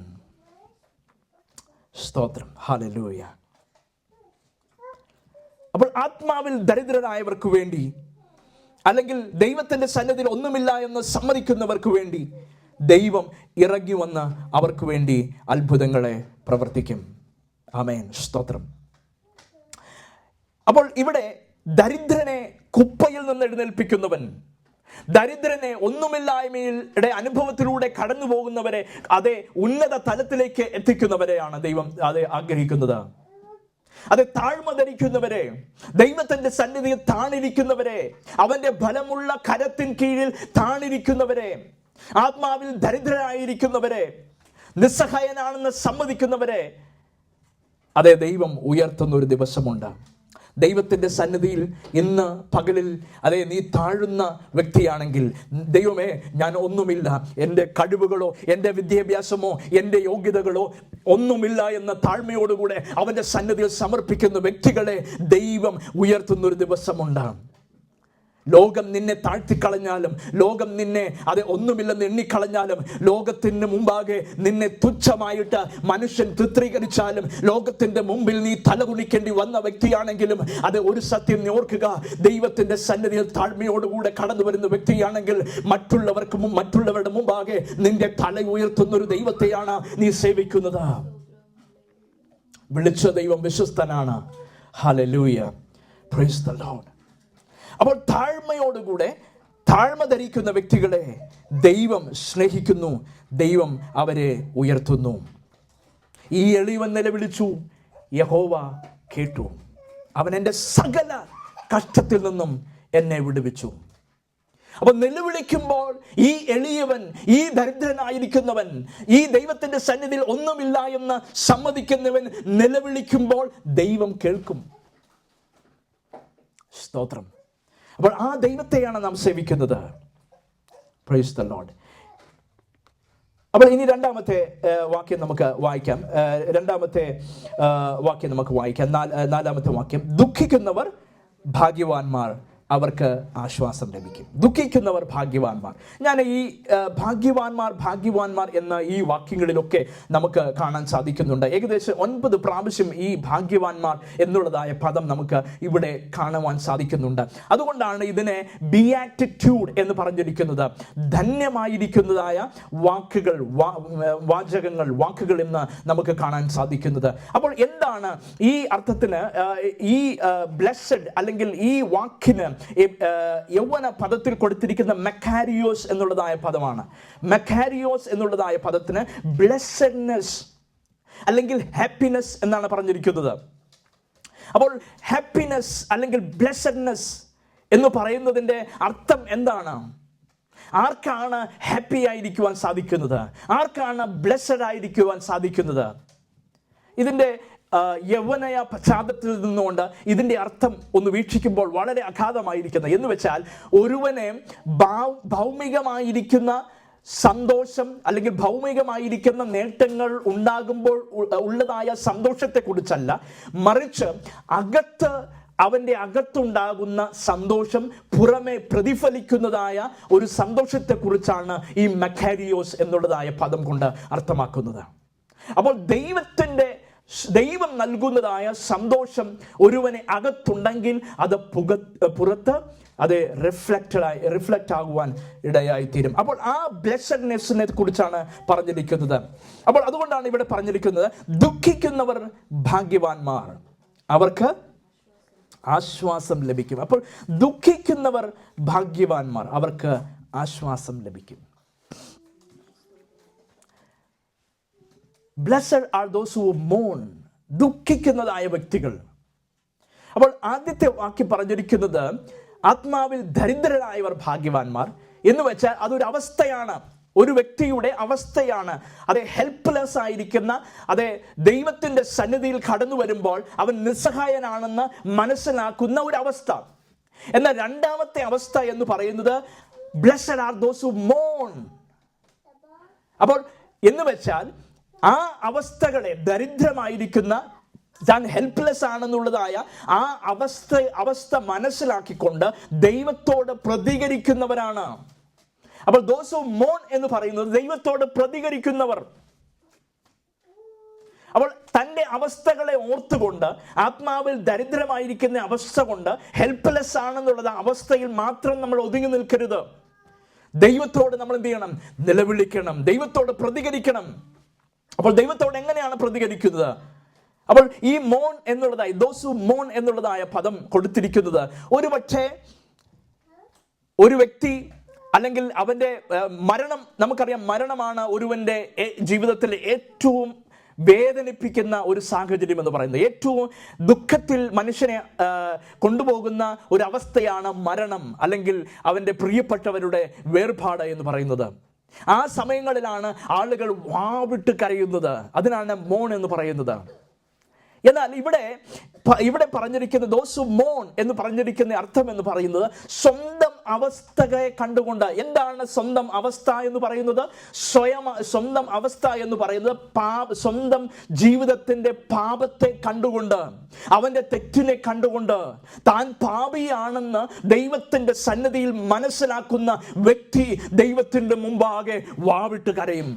സ്തോത്രം. ഹല്ലേലൂയ. അപ്പോൾ ആത്മാവിൽ ദരിദ്രരായവർക്ക് വേണ്ടി, അല്ലെങ്കിൽ ദൈവത്തിൻ്റെ സന്നിധിയിൽ ഒന്നുമില്ല എന്ന് സമ്മതിക്കുന്നവർക്ക് വേണ്ടി ദൈവം ഇറങ്ങി വന്ന് അവർക്ക് വേണ്ടി അത്ഭുതങ്ങളെ പ്രവർത്തിക്കും. ആമേൻ. സ്തോത്രം. അപ്പോൾ ഇവിടെ ദരിദ്രനെ കുപ്പയിൽ നിന്ന് എഴുന്നേൽപ്പിക്കുന്നവൻ, ദരിദ്രനെ ഒന്നുമില്ലായ്മയുടെ അനുഭവത്തിലൂടെ കടന്നു പോകുന്നവരെ അതേ ഉന്നത തലത്തിലേക്ക് എത്തിക്കുന്നവരെയാണ് ദൈവം ആഗ്രഹിക്കുന്നത്. അത് താഴ്മ ധരിക്കുന്നവരെ, ദൈവത്തിന്റെ സന്നിധിയിൽ താണിരിക്കുന്നവരെ, അവന്റെ ബലമുള്ള കരത്തിൻ കീഴിൽ താണിരിക്കുന്നവരെ, ആത്മാവിൽ ദരിദ്രരായിരിക്കുന്നവരെ, നിസ്സഹായനാണെന്ന് സമ്മതിക്കുന്നവരെ അതേ ദൈവം ഉയർത്തുന്ന ഒരു ദിവസമുണ്ട്. ദൈവത്തിന്റെ സന്നിധിയിൽ ഇന്ന് പകലിൽ അതേ നീ താഴുന്ന വ്യക്തിയാണെങ്കിൽ, ദൈവമേ ഞാൻ ഒന്നുമില്ല, എൻ്റെ കഴിവുകളോ എൻ്റെ വിദ്യാഭ്യാസമോ എൻ്റെ യോഗ്യതകളോ ഒന്നുമില്ല എന്ന താഴ്മയോടുകൂടെ അവൻ്റെ സന്നിധിയിൽ സമർപ്പിക്കുന്ന വ്യക്തികളെ ദൈവം ഉയർത്തുന്ന ഒരു ദിവസമുണ്ട്. ലോകം നിന്നെ താഴ്ത്തിക്കളഞ്ഞാലും, ലോകം നിന്നെ ഒന്നുമില്ലെന്ന് എണ്ണിക്കളഞ്ഞാലും, ലോകത്തിന് മുമ്പാകെ നിന്നെ തുച്ഛമായിട്ട് മനുഷ്യൻ ചിത്രീകരിച്ചാലും, ലോകത്തിന്റെ മുമ്പിൽ നീ തലകുനിക്കേണ്ടി വന്ന വ്യക്തിയാണെങ്കിലും ഒരു സത്യം നീ ഓർക്കുക, ദൈവത്തിന്റെ സന്നിധിയിൽ താഴ്മയോടുകൂടെ കടന്നു വരുന്ന വ്യക്തിയാണെങ്കിൽ മറ്റുള്ളവരുടെ മുമ്പാകെ നിന്റെ തല ഉയർത്തുന്ന ഒരു ദൈവത്തെയാണ് നീ സേവിക്കുന്നത്. വിളിച്ച ദൈവം വിശ്വസ്തനാണ്. Hallelujah, praise the lord. അപ്പോൾ താഴ്മയോടുകൂടെ താഴ്മ ധരിക്കുന്ന വ്യക്തികളെ ദൈവം സ്നേഹിക്കുന്നു, ദൈവം അവരെ ഉയർത്തുന്നു. ഈ എളിയവൻ നിലവിളിച്ചു, യഹോവ കേട്ടു, അവൻ എൻ്റെ സകല കഷ്ടത്തിൽ നിന്നും എന്നെ വിടുവിച്ചു. അപ്പൊ നിലവിളിക്കുമ്പോൾ ഈ എളിയവൻ, ഈ ദരിദ്രനായിരിക്കുന്നവൻ, ഈ ദൈവത്തിന്റെ സന്നിധിയിൽ ഒന്നുമില്ല എന്ന് സമ്മതിക്കുന്നവൻ നിലവിളിക്കുമ്പോൾ ദൈവം കേൾക്കും. സ്തോത്രം. അപ്പോൾ ആ ദൈവത്തെയാണ് നാം സേവിക്കുന്നത്. Price the lord. അപ്പോൾ ഇനി രണ്ടാമത്തെ വാക്യം നമുക്ക് വായിക്കാം. നാലാമത്തെ വാക്യം, ദുഃഖിക്കുന്നവർ ഭാഗ്യവാന്മാർ, അവർക്ക് ആശ്വാസം ലഭിക്കും. ദുഃഖിക്കുന്നവർ ഭാഗ്യവാന്മാർ. ഞാൻ ഈ ഭാഗ്യവാന്മാർ എന്ന ഈ വാക്യങ്ങളിലൊക്കെ നമുക്ക് കാണാൻ സാധിക്കുന്നുണ്ട്. ഏകദേശം 9 പ്രാവശ്യം ഈ ഭാഗ്യവാന്മാർ എന്നുള്ളതായ പദം നമുക്ക് ഇവിടെ കാണുവാൻ സാധിക്കുന്നുണ്ട്. അതുകൊണ്ടാണ് ഇതിനെ ബിയാറ്റിറ്റ്യൂഡ് എന്ന് പറഞ്ഞിരിക്കുന്നത്. ധന്യമായിരിക്കുന്നതായ വാക്കുകൾ എന്ന് നമുക്ക് കാണാൻ സാധിക്കുന്നത്. അപ്പോൾ എന്താണ് ഈ അർത്ഥത്തിന് ഈ ബ്ലെസ്സഡ് അല്ലെങ്കിൽ ഈ വാക്കിന് യൗവന പദത്തിൽ കൊടുത്തിരിക്കുന്ന മെക്കാരിയോസ് എന്നുള്ളതായ പദമാണ്. മെക്കാരിയോസ് എന്നുള്ളതായ പദത്തിന് ബ്ലെസ്സഡ്നെസ് അല്ലെങ്കിൽ ഹാപ്പിനെസ് എന്നാണ് പറഞ്ഞിരിക്കുന്നത്. അപ്പോൾ ഹാപ്പിനെസ് അല്ലെങ്കിൽ ബ്ലെസ്സഡ്നെസ് എന്ന് പറയുന്നതിൻ്റെ അർത്ഥം എന്താണ്? ആർക്കാണ് ഹാപ്പി ആയിരിക്കുവാൻ സാധിക്കുന്നത്? ആർക്കാണ് ബ്ലെസ്സഡ് ആയിരിക്കുവാൻ സാധിക്കുന്നത്? ഇതിൻ്റെ യൗവനയ പശ്ചാത്തലത്തിൽ നിന്നുകൊണ്ട് ഇതിൻ്റെ അർത്ഥം ഒന്ന് വീക്ഷിക്കുമ്പോൾ വളരെ അഗാധമായിരിക്കുന്നത് എന്ന് വെച്ചാൽ, ഒരുവനെ ഭൗമികമായിരിക്കുന്ന സന്തോഷം അല്ലെങ്കിൽ ഭൗമികമായിരിക്കുന്ന നേട്ടങ്ങൾ ഉണ്ടാകുമ്പോൾ ഉള്ളതായ സന്തോഷത്തെക്കുറിച്ചല്ല, മറിച്ച് അവൻ്റെ അകത്തുണ്ടാകുന്ന സന്തോഷം പുറമെ പ്രതിഫലിക്കുന്നതായ ഒരു സന്തോഷത്തെക്കുറിച്ചാണ് ഈ മെക്കാരിയോസ് എന്നുള്ളതായ പദം കൊണ്ട് അർത്ഥമാക്കുന്നത്. അപ്പോൾ ദൈവം നൽകുന്നതായ സന്തോഷം ഒരുവനെ അകത്തുണ്ടെങ്കിൽ അത് പുറത്ത് റിഫ്ലക്റ്റ് ആകുവാൻ ഇടയായിത്തീരും. അപ്പോൾ ആ ബ്ലെസ്സഡ്നെസ്സിനെ കുറിച്ചാണ് പറഞ്ഞിരിക്കുന്നത്. അപ്പോൾ അതുകൊണ്ടാണ് ഇവിടെ പറഞ്ഞിരിക്കുന്നത്, ദുഃഖിക്കുന്നവർ ഭാഗ്യവാന്മാർ, അവർക്ക് ആശ്വാസം ലഭിക്കും. അപ്പോൾ ദുഃഖിക്കുന്നവർ ഭാഗ്യവാന്മാർ, അവർക്ക് ആശ്വാസം ലഭിക്കും. Blessed are those who mourn, ദുഃഖിക്കുന്നതായ വ്യക്തികൾ. അപ്പോൾ ആദ്യത്തെ വാക്യം പറഞ്ഞിരിക്കുന്നത് ആത്മാവിൽ ദരിദ്രരായവർ ഭാഗ്യവാന്മാർ എന്ന് വെച്ചാൽ അതൊരു അവസ്ഥയാണ്, ഒരു വ്യക്തിയുടെ അവസ്ഥയാണ്. ഹെൽപ്ലെസ് ആയിരിക്കുന്ന, ദൈവത്തിന്റെ സന്നിധിയിൽ കടന്നു വരുമ്പോൾ അവൻ നിസ്സഹായനാണെന്ന് മനസ്സിലാക്കുന്ന ഒരു അവസ്ഥ. എന്നാൽ രണ്ടാമത്തെ അവസ്ഥ എന്ന് പറയുന്നത് blessed are those who mourn. അപ്പോൾ എന്ന് വെച്ചാൽ ആ അവസ്ഥകളെ, ദരിദ്രമായിരിക്കുന്ന, താൻ ഹെൽപ്ലെസ് ആണെന്നുള്ളതായ ആ അവസ്ഥ മനസ്സിലാക്കിക്കൊണ്ട് ദൈവത്തോട് പ്രതികരിക്കുന്നവരാണ്. അപ്പോൾ those who mourn എന്ന് പറയുന്നത് ദൈവത്തോട് പ്രതികരിക്കുന്നവർ. അപ്പോൾ തൻ്റെ അവസ്ഥകളെ ഓർത്തുകൊണ്ട്, ആത്മാവിൽ ദരിദ്രമായിരിക്കുന്ന അവസ്ഥ കൊണ്ട് ഹെൽപ്ലെസ് ആണെന്നുള്ളത് അവസ്ഥയിൽ മാത്രം നമ്മൾ ഒതുങ്ങി നിൽക്കരുത്. ദൈവത്തോട് നമ്മൾ എന്ത് ചെയ്യണം? നിലവിളിക്കണം, ദൈവത്തോട് പ്രതികരിക്കണം. അപ്പോൾ ദൈവത്തോട് എങ്ങനെയാണ് പ്രതികരിക്കുന്നത്? അപ്പോൾ ഈ മോൺ എന്നുള്ളതായി ദോസു മോൺ എന്നുള്ളതായ പദം കൊടുത്തിരിക്കുന്നത് ഒരുപക്ഷെ ഒരു വ്യക്തി അല്ലെങ്കിൽ അവൻ്റെ മരണം, നമുക്കറിയാം മരണമാണ് ഒരുവൻ്റെ ജീവിതത്തിൽ ഏറ്റവും വേദനിപ്പിക്കുന്ന ഒരു സാഹചര്യം എന്ന് പറയുന്നത്. ഏറ്റവും ദുഃഖത്തിൽ മനുഷ്യനെ കൊണ്ടുപോകുന്ന ഒരവസ്ഥയാണ് മരണം, അല്ലെങ്കിൽ അവൻ്റെ പ്രിയപ്പെട്ടവരുടെ വേർപാട് എന്ന് പറയുന്നത്. ആ സമയങ്ങളിലാണ് ആളുകൾ വാവിട്ട് കരയുന്നത്. അതിനാണ് മോൺ എന്ന് പറയുന്നത്. എന്നാൽ ഇവിടെ പറഞ്ഞിരിക്കുന്ന ദോസ് മോൺ എന്ന് പറഞ്ഞിരിക്കുന്ന അർത്ഥം എന്ന് പറയുന്നത് സ്വന്തം അവസ്ഥയെ കണ്ടുകൊണ്ട്. എന്താണ് സ്വന്തം അവസ്ഥ എന്ന് പറയുന്നത്? സ്വന്തം അവസ്ഥ എന്ന് പറയുന്നത് സ്വന്തം ജീവിതത്തിന്റെ പാപത്തെ കണ്ടുകൊണ്ട്, അവന്റെ തെറ്റിനെ കണ്ടുകൊണ്ട്, താൻ പാപിയാണെന്ന് ദൈവത്തിന്റെ സന്നിധിയിൽ മനസ്സിലാക്കുന്ന വ്യക്തി ദൈവത്തിന്റെ മുമ്പാകെ വാവിട്ട് കരയും.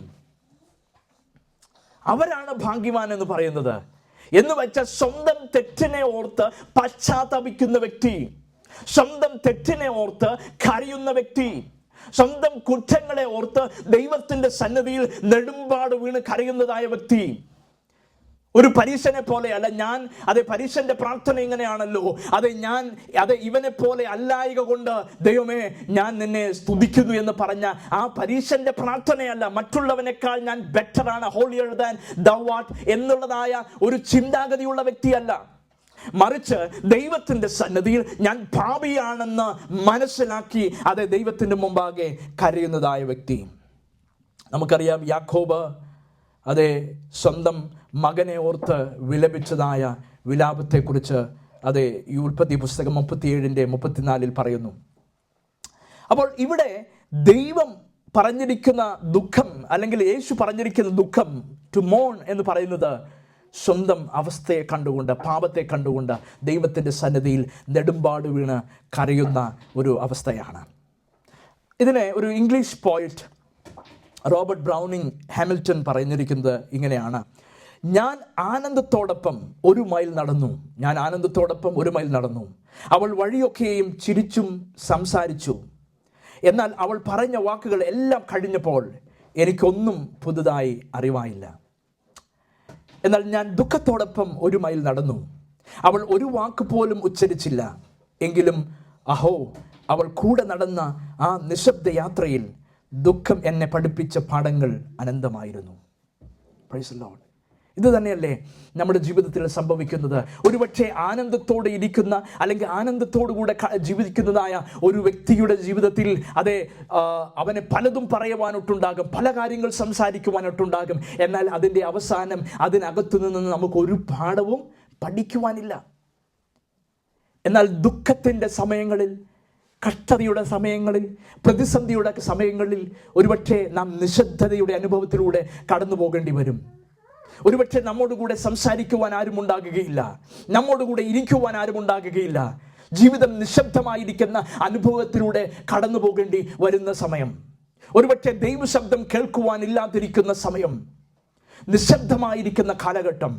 അവരാണ് ഭാഗ്യവാൻ എന്ന് പറയുന്നത്. എന്ന് വെച്ചാൽ സ്വന്തം തെറ്റിനെ ഓർത്ത് പശ്ചാത്തപിക്കുന്ന വ്യക്തി, സ്വന്തം തെറ്റിനെ ഓർത്ത് കരയുന്ന വ്യക്തി, സ്വന്തം കുറ്റങ്ങളെ ഓർത്ത് ദൈവത്തിന്റെ സന്നിധിയിൽ നെടുമ്പാട് വീണ് കരയുന്നതായ വ്യക്തി. ഒരു പരീശനെ പോലെയല്ല പരീശന്റെ പ്രാർത്ഥന ഇങ്ങനെയാണല്ലോ, ഇവനെ പോലെ അല്ലായക കൊണ്ട് ദൈവമേ ഞാൻ നിന്നെ സ്തുതിക്കുന്നു എന്ന് പറഞ്ഞ ആ പരീശന്റെ പ്രാർത്ഥനയല്ല. മറ്റുള്ളവനേക്കാൾ ഞാൻ ബെറ്ററാണ്, ഹോളിയർ ദാൻ ദൗ ആർട്ട് എന്നുള്ളതായ ഒരു ചിന്താഗതിയുള്ള വ്യക്തിയല്ല. മറിച്ച് ദൈവത്തിന്റെ സന്നിധിയിൽ ഞാൻ പാപിയാണെന്ന് മനസ്സിലാക്കി ദൈവത്തിന്റെ മുമ്പാകെ കരയുന്നതായ വ്യക്തി. നമുക്കറിയാം യാക്കോബ് സ്വന്തം മകനെ ഓർത്ത് വിലപിച്ചതായ വിലാപത്തെക്കുറിച്ച് ഈ ഉൽപ്പത്തി പുസ്തകം 37:34 പറയുന്നു. അപ്പോൾ ഇവിടെ ദൈവം പറഞ്ഞിരിക്കുന്ന ദുഃഖം, അല്ലെങ്കിൽ യേശു പറഞ്ഞിരിക്കുന്ന ദുഃഖം, ടു മോൺ എന്ന് പറയുന്നത് സ്വന്തം അവസ്ഥയെ കണ്ടുകൊണ്ട്, പാപത്തെ കണ്ടുകൊണ്ട് ദൈവത്തിൻ്റെ സന്നിധിയിൽ നെടുമ്പാട് വീണ് കരയുന്ന ഒരു അവസ്ഥയാണ്. ഇതിനെ ഒരു English poet Robert Browning Hamilton പറഞ്ഞിരിക്കുന്നത് ഇങ്ങനെയാണ്: ഞാൻ ആനന്ദത്തോടൊപ്പം 1 മൈൽ നടന്നു. അവൾ വഴിയൊക്കെയും ചിരിച്ചും സംസാരിച്ചു. എന്നാൽ അവൾ പറഞ്ഞ വാക്കുകൾ എല്ലാം കഴിഞ്ഞപ്പോൾ എനിക്കൊന്നും പുതുതായി അറിവായില്ല. എന്നാൽ ഞാൻ ദുഃഖത്തോടൊപ്പം 1 മൈൽ നടന്നു. അവൾ ഒരു വാക്ക് പോലും ഉച്ചരിച്ചില്ല. എങ്കിലും അഹോ, അവൾ കൂടെ നടന്ന ആ നിശബ്ദ യാത്രയിൽ ദുഃഖം എന്നെ പഠിപ്പിച്ച പാഠങ്ങൾ അനന്തമായിരുന്നു. Price the Lord. ഇത് തന്നെയല്ലേ നമ്മുടെ ജീവിതത്തിൽ സംഭവിക്കുന്നത്? ഒരുപക്ഷെ ആനന്ദത്തോടെ ഇരിക്കുന്ന, അല്ലെങ്കിൽ ആനന്ദത്തോടുകൂടെ ജീവിക്കുന്നതായ ഒരു വ്യക്തിയുടെ ജീവിതത്തിൽ അവനെ പലതും പറയുവാനൊട്ടുണ്ടാകും, പല കാര്യങ്ങൾ സംസാരിക്കുവാനൊട്ടുണ്ടാകും. എന്നാൽ അതിൻ്റെ അവസാനം അതിനകത്തു നിന്ന് നമുക്കൊരു പാഠവും പഠിക്കുവാനില്ല. എന്നാൽ ദുഃഖത്തിൻ്റെ സമയങ്ങളിൽ, കഷ്ടതയുടെ സമയങ്ങളിൽ, പ്രതിസന്ധിയുടെ സമയങ്ങളിൽ ഒരുപക്ഷെ നാം നിശബ്ദതയുടെ അനുഭവത്തിലൂടെ കടന്നു പോകേണ്ടി വരും. ഒരുപക്ഷെ നമ്മോടുകൂടെ സംസാരിക്കുവാൻ ആരും ഉണ്ടാകുകയില്ല, നമ്മോടുകൂടെ ഇരിക്കുവാൻ ആരും ഉണ്ടാകുകയില്ല. ജീവിതം നിശബ്ദമായിരിക്കുന്ന അനുഭവത്തിലൂടെ കടന്നു പോകേണ്ടി വരുന്ന സമയം, ഒരുപക്ഷെ ദൈവശബ്ദം കേൾക്കുവാനില്ലാതിരിക്കുന്ന സമയം, നിശബ്ദമായിരിക്കുന്ന കാലഘട്ടം.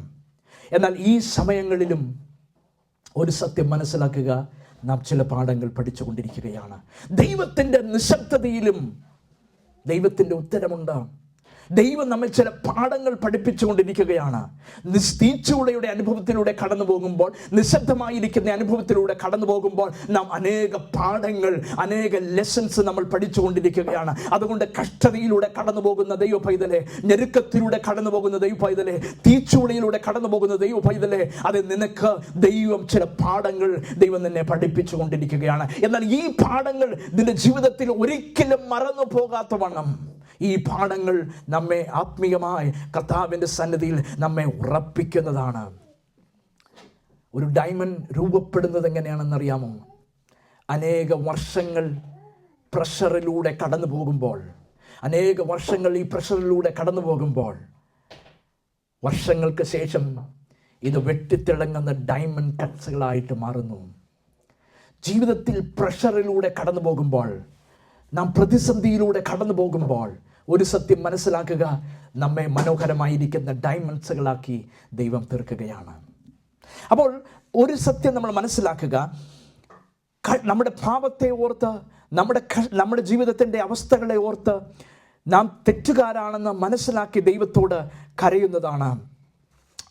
എന്നാൽ ഈ സമയങ്ങളിലും ഒരു സത്യം മനസ്സിലാക്കുക, നാം ചില പാഠങ്ങൾ പഠിച്ചുകൊണ്ടിരിക്കുകയാണ്. ദൈവത്തിൻ്റെ നിശബ്ദതയിലും ദൈവത്തിൻ്റെ ഉത്തരമുണ്ട്. ദൈവം നമ്മെ ചില പാഠങ്ങൾ പഠിപ്പിച്ചുകൊണ്ടിരിക്കുകയാണ്. തീച്ചൂളയുടെ അനുഭവത്തിലൂടെ കടന്നു പോകുമ്പോൾ, നിശബ്ദമായിരിക്കുന്ന അനുഭവത്തിലൂടെ കടന്നു പോകുമ്പോൾ നാം അനേക പാഠങ്ങൾ, അനേക ലെസൺസ് നമ്മൾ പഠിച്ചുകൊണ്ടിരിക്കുകയാണ്. അതുകൊണ്ട് കഷ്ടതയിലൂടെ കടന്നു പോകുന്ന ദൈവ പൈതലെ, ഞെരുക്കത്തിലൂടെ കടന്നു പോകുന്ന ദൈവ പൈതലെ, തീച്ചൂളയിലൂടെ കടന്നു പോകുന്ന ദൈവ പൈതലെ, നിനക്ക് ദൈവം ചില പാഠങ്ങൾ ദൈവം നിന്നെ പഠിപ്പിച്ചുകൊണ്ടിരിക്കുകയാണ്. എന്നാൽ ഈ പാഠങ്ങൾ നിന്റെ ജീവിതത്തിൽ ഒരിക്കലും മറന്നു പോകാത്ത വണ്ണം ഈ പാഠങ്ങൾ നമ്മെ ആത്മീയമായി കർത്താവിൻ്റെ സന്നിധിയിൽ നമ്മെ ഉറപ്പിക്കുന്നതാണ്. ഒരു ഡയമണ്ട് രൂപപ്പെടുന്നത് എങ്ങനെയാണെന്നറിയാമോ? അനേക വർഷങ്ങൾ പ്രഷറിലൂടെ കടന്നു പോകുമ്പോൾ, ഈ പ്രഷറിലൂടെ കടന്നു പോകുമ്പോൾ, വർഷങ്ങൾക്ക് ശേഷം ഇത് വെട്ടിത്തിളങ്ങുന്ന ഡയമണ്ട് കട്ട്സുകളായിട്ട് മാറുന്നു. ജീവിതത്തിൽ പ്രഷറിലൂടെ കടന്നു പോകുമ്പോൾ, നാം പ്രതിസന്ധിയിലൂടെ കടന്നു പോകുമ്പോൾ ഒരു സത്യം മനസ്സിലാക്കുക, നമ്മെ മനോഹരമായിരിക്കുന്ന ഡയമണ്ട്സുകളാക്കി ദൈവം തീർക്കുകയാണ്. അപ്പോൾ ഒരു സത്യം നമ്മൾ മനസ്സിലാക്കുക, നമ്മുടെ പാപത്തെ ഓർത്ത്, നമ്മുടെ ജീവിതത്തിൻ്റെ അവസ്ഥകളെ ഓർത്ത് നാം തെറ്റുകാരാണെന്ന് മനസ്സിലാക്കി ദൈവത്തോട് കരയുന്നതാണ്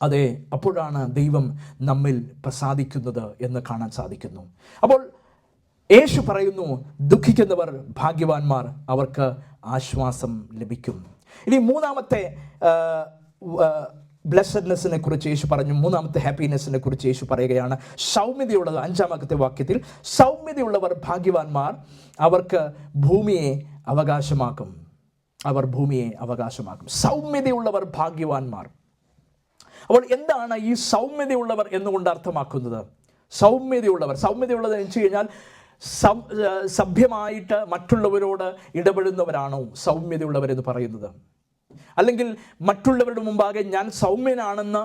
അതെ, അപ്പോഴാണ് ദൈവം നമ്മിൽ പ്രസാദിക്കുന്നത് എന്ന് കാണാൻ സാധിക്കുന്നു. അപ്പോൾ യേശു പറയുന്നു, ദുഃഖിക്കുന്നവർ ഭാഗ്യവാന്മാർ, അവർക്ക് ആശ്വാസം ലഭിക്കും. ഇനി മൂന്നാമത്തെ ബ്ലെസ്സഡ്നെസ്സിനെ കുറിച്ച് യേശു പറഞ്ഞു. മൂന്നാമത്തെ ഹാപ്പിനെസ്സിനെ കുറിച്ച് യേശു പറയുകയാണ്, സൗമ്യതയുള്ളത്. 5-ാമത്തെ വാക്യത്തിൽ, സൗമ്യതയുള്ളവർ ഭാഗ്യവാന്മാർ, അവർക്ക് ഭൂമിയെ അവകാശമാക്കും. അവർ ഭൂമിയെ അവകാശമാക്കും. സൗമ്യതയുള്ളവർ ഭാഗ്യവാന്മാർ. അപ്പോൾ എന്താണ് ഈ സൗമ്യതയുള്ളവർ എന്നുകൊണ്ട് അർത്ഥമാക്കുന്നത്? സൗമ്യതയുള്ളത് എന്ന് വെച്ച് കഴിഞ്ഞാൽ സഭ്യമായിട്ട് മറ്റുള്ളവരോട് ഇടപെടുന്നവരാണോ സൗമ്യതയുള്ളവരെന്ന് പറയുന്നത്? അല്ലെങ്കിൽ മറ്റുള്ളവരുടെ മുമ്പാകെ ഞാൻ സൗമ്യനാണെന്ന്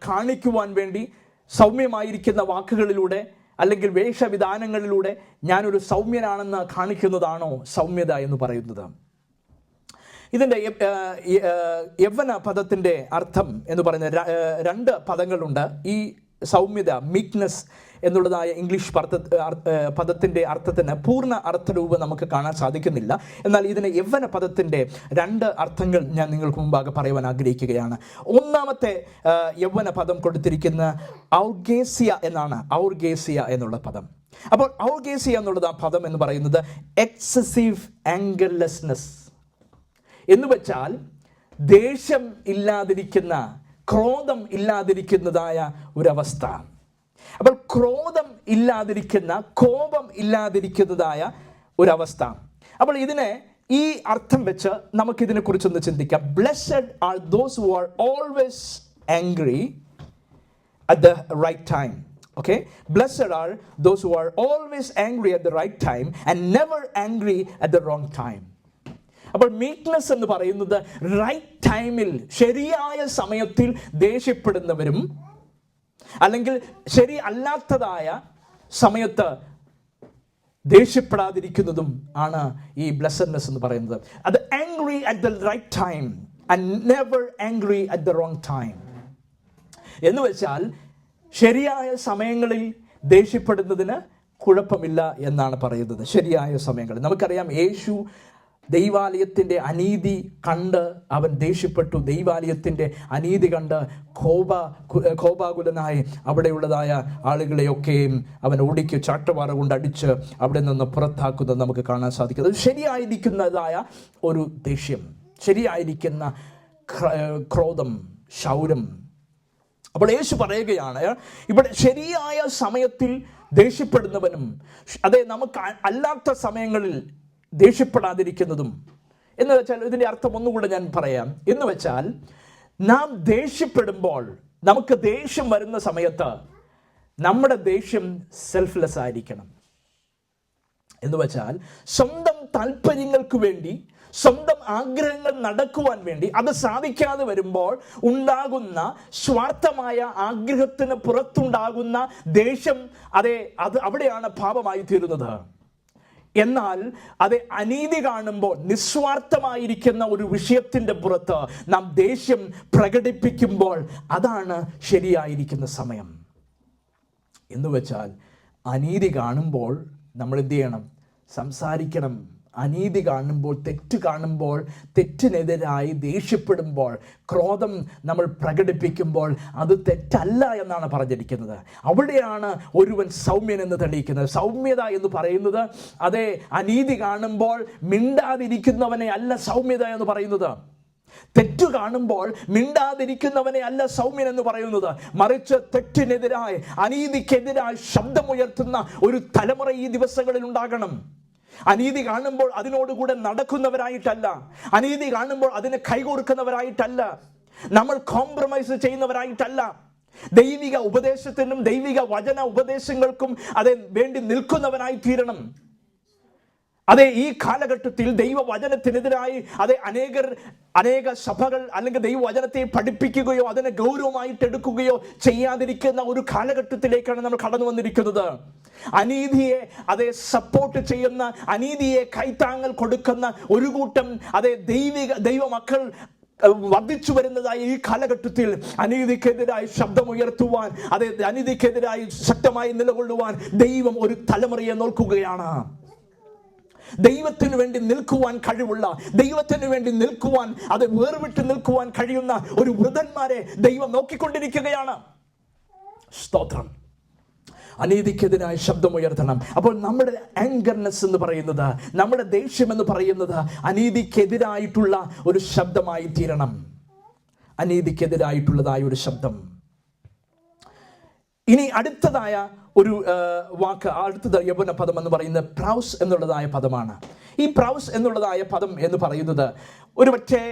കാണിക്കുവാൻ വേണ്ടി സൗമ്യമായിരിക്കുന്ന വാക്കുകളിലൂടെ അല്ലെങ്കിൽ വേഷവിധാനങ്ങളിലൂടെ ഞാനൊരു സൗമ്യനാണെന്ന് കാണിക്കുന്നതാണോ സൗമ്യത എന്ന് പറയുന്നത്? ഇതിൻ്റെ യവന പദത്തിൻ്റെ അർത്ഥം എന്ന് പറയുന്ന 2 പദങ്ങളുണ്ട്. ഈ സൗമ്യത, മീക്നെസ് എന്നുള്ളതായ ഇംഗ്ലീഷ് പദത്തിൻ്റെ അർത്ഥത്തിന് പൂർണ്ണ അർത്ഥരൂപം നമുക്ക് കാണാൻ സാധിക്കുന്നില്ല. എന്നാൽ ഇതിന് യവന പദത്തിൻ്റെ 2 അർത്ഥങ്ങൾ ഞാൻ നിങ്ങൾക്ക് മുമ്പാകെ പറയുവാൻ ആഗ്രഹിക്കുകയാണ്. ഒന്നാമത്തെ യവന പദം കൊടുത്തിരിക്കുന്ന ഔർഗേസിയ എന്നാണ്. ഔർഗേസിയ എന്നുള്ള പദം. അപ്പോൾ ഔർഗേസിയ എന്നുള്ളത് ആ പദം എന്ന് പറയുന്നത് എക്സസീവ് ആംഗർലെസ്നെസ് എന്ന് വെച്ചാൽ ദേഷ്യം ഇല്ലാതിരിക്കുന്ന, ക്രോധം ഇല്ലാതിരിക്കുന്നതായ ഒരവസ്ഥ. അപ്പോൾ ക്രോധം ഇല്ലാതിരിക്കുന്ന, കോപം ഇല്ലാതിരിക്കുന്നതായ ഒരവസ്ഥ. അപ്പോൾ ഇതിനെ ഈ അർത്ഥം വെച്ച് നമുക്കിതിനെക്കുറിച്ചൊന്ന് ചിന്തിക്കാം. Blessed are those who are always angry at the right time. Okay, blessed are those who are always angry at the right time and never angry at the wrong time. അപ്പോൾ മീക്നെസ് എന്ന് പറയുന്നത് right ടൈമിൽ, ശരിയായ സമയത്തിൽ ദേഷ്യപ്പെടുന്നവരും അല്ലെങ്കിൽ ശരി അല്ലാത്തതായ സമയത്ത് ദേഷ്യപ്പെടാതിരിക്കുന്നതും ആണ് ഈ ബ്ലെസ്സഡ്നെസ് എന്ന് പറയുന്നത്. അത് angry at the right time and never angry at the wrong time എന്ന് വെച്ചാൽ ശരിയായ സമയങ്ങളിൽ ദേഷ്യപ്പെടുന്നതിന് കുഴപ്പമില്ല എന്നാണ് പറയുന്നത്. ശരിയായ സമയങ്ങളിൽ നമുക്കറിയാം, യേശു ദൈവാലയത്തിൻ്റെ അനീതി കണ്ട് അവൻ ദേഷ്യപ്പെട്ടു. ദൈവാലയത്തിൻ്റെ അനീതി കണ്ട് കോപാകുലനായി അവിടെയുള്ളതായ ആളുകളെയൊക്കെയും അവൻ ഓടിക്ക് ചാട്ടവാറ കൊണ്ട് അടിച്ച് അവിടെ നിന്ന് പുറത്താക്കുന്നത് നമുക്ക് കാണാൻ സാധിക്കുന്നത്. ശരിയായിരിക്കുന്നതായ ഒരു ദേഷ്യം, ശരിയായിരിക്കുന്ന ക്രോധം, ശൗര്യം. അപ്പോൾ യേശു പറയുകയാണ്, ഇവിടെ ശരിയായ സമയത്തിൽ ദേഷ്യപ്പെടുന്നവനും അതെ നമുക്ക് അല്ലാത്ത സമയങ്ങളിൽ ദേഷ്യപ്പെടാതിരിക്കുന്നതും എന്ന് വെച്ചാൽ, ഇതിൻ്റെ അർത്ഥം ഒന്നുകൂടെ ഞാൻ പറയാം. എന്ന് വെച്ചാൽ നാം ദേഷ്യപ്പെടുമ്പോൾ, നമുക്ക് ദേഷ്യം വരുന്ന സമയത്ത് നമ്മുടെ ദേഷ്യം സെൽഫ്ലെസ് ആയിരിക്കണം. എന്ന് വെച്ചാൽ സ്വന്തം താല്പര്യങ്ങൾക്ക് വേണ്ടി, സ്വന്തം ആഗ്രഹങ്ങൾ നടക്കുവാൻ വേണ്ടി അത് സാധിക്കാതെ വരുമ്പോൾ ഉണ്ടാകുന്ന സ്വാർത്ഥമായ ആഗ്രഹത്തിന് പുറത്തുണ്ടാകുന്ന ദേഷ്യം, അത് അവിടെയാണ് പാപമായി തീരുന്നത്. എന്നാൽ അത് അനീതി കാണുമ്പോൾ, നിസ്വാർത്ഥമായിരിക്കുന്ന ഒരു വിഷയത്തിൻ്റെ പുറത്ത് നാം ദേഷ്യം പ്രകടിപ്പിക്കുമ്പോൾ അതാണ് ശരിയായിരിക്കുന്ന സമയം. എന്ന് വെച്ചാൽ അനീതി കാണുമ്പോൾ നമ്മൾ എന്ത് ചെയ്യണം? സംസാരിക്കണം. അനീതി കാണുമ്പോൾ, തെറ്റ് കാണുമ്പോൾ, തെറ്റിനെതിരായി ദേഷ്യപ്പെടുമ്പോൾ, ക്രോധം നമ്മൾ പ്രകടിപ്പിക്കുമ്പോൾ അത് തെറ്റല്ല എന്നാണ് പറഞ്ഞിരിക്കുന്നത്. അവിടെയാണ് ഒരുവൻ സൗമ്യൻ എന്ന് തെളിയിക്കുന്നത്. സൗമ്യത എന്ന് പറയുന്നത് അതെ, അനീതി കാണുമ്പോൾ മിണ്ടാതിരിക്കുന്നവനെ അല്ല സൗമ്യത എന്ന് പറയുന്നത്. തെറ്റു കാണുമ്പോൾ മിണ്ടാതിരിക്കുന്നവനെ അല്ല സൗമ്യൻ എന്ന് പറയുന്നത്. മറിച്ച് തെറ്റിനെതിരായി, അനീതിക്കെതിരായി ശബ്ദമുയർത്തുന്ന ഒരു തലമുറ ഈ ദിവസങ്ങളിൽ ഉണ്ടാകണം. അനീതി കാണുമ്പോൾ അതിനോടുകൂടെ നടക്കുന്നവരായിട്ടല്ല, അനീതി കാണുമ്പോൾ അതിനെ കൈകൊടുക്കുന്നവരായിട്ടല്ല, നമ്മൾ കോംപ്രമൈസ് ചെയ്യുന്നവരായിട്ടല്ല, ദൈവിക ഉപദേശത്തിനും ദൈവിക വചന ഉപദേശങ്ങൾക്കും അതെ വേണ്ടി നിൽക്കുന്നവരായി തീരണം. അതെ, ഈ കാലഘട്ടത്തിൽ ദൈവവചനത്തിനെതിരായി അനേക സഭകൾ അല്ലെങ്കിൽ ദൈവവചനത്തെ പഠിപ്പിക്കുകയോ അതിനെ ഗൗരവമായിട്ട് എടുക്കുകയോ ചെയ്യാതിരിക്കുന്ന ഒരു കാലഘട്ടത്തിലേക്കാണ് നമ്മൾ കടന്നു വന്നിരിക്കുന്നത്. അനീതിയെ സപ്പോർട്ട് ചെയ്യുന്ന, അനീതിയെ കൈത്താങ്ങൽ കൊടുക്കുന്ന ഒരു കൂട്ടം ദൈവമക്കൾ വർദ്ധിച്ചു വരുന്നതായ ഈ കാലഘട്ടത്തിൽ അനീതിക്കെതിരായി ശബ്ദമുയർത്തുവാൻ, അനീതിക്കെതിരായി ശക്തമായി നിലകൊള്ളുവാൻ ദൈവം ഒരു തലമുറയെ നോക്കുകയാണ്. ദൈവത്തിന് വേണ്ടി നിൽക്കുവാൻ കഴിവുള്ള, ദൈവത്തിന് വേണ്ടി നിൽക്കുവാൻ, അത് വേർവിട്ട് നിൽക്കുവാൻ കഴിയുന്ന ഒരു വൃതന്മാരെ ദൈവം നോക്കിക്കൊണ്ടിരിക്കുകയാണ്. സ്തോത്രം. അനീതിക്കെതിരായ ശബ്ദമുയർത്തണം. അപ്പോൾ നമ്മുടെ ആങ്കർനെസ് എന്ന് പറയുന്നത്, നമ്മുടെ ദേഷ്യം എന്ന് പറയുന്നത് അനീതിക്കെതിരായിട്ടുള്ള ഒരു ശബ്ദമായി തീരണം. അനീതിക്കെതിരായിട്ടുള്ളതായ ഒരു ശബ്ദം. ഇനി അടുത്തതായ ഒരു വാക്ക്, അടുത്തത് യൗവന പദം എന്ന് പറയുന്നത് പ്രൗസ് എന്നുള്ളതായ പദമാണ്. ഈ പ്രൗസ് എന്നുള്ളതായ പദം എന്ന് പറയുന്നത് ഒരുപക്ഷെ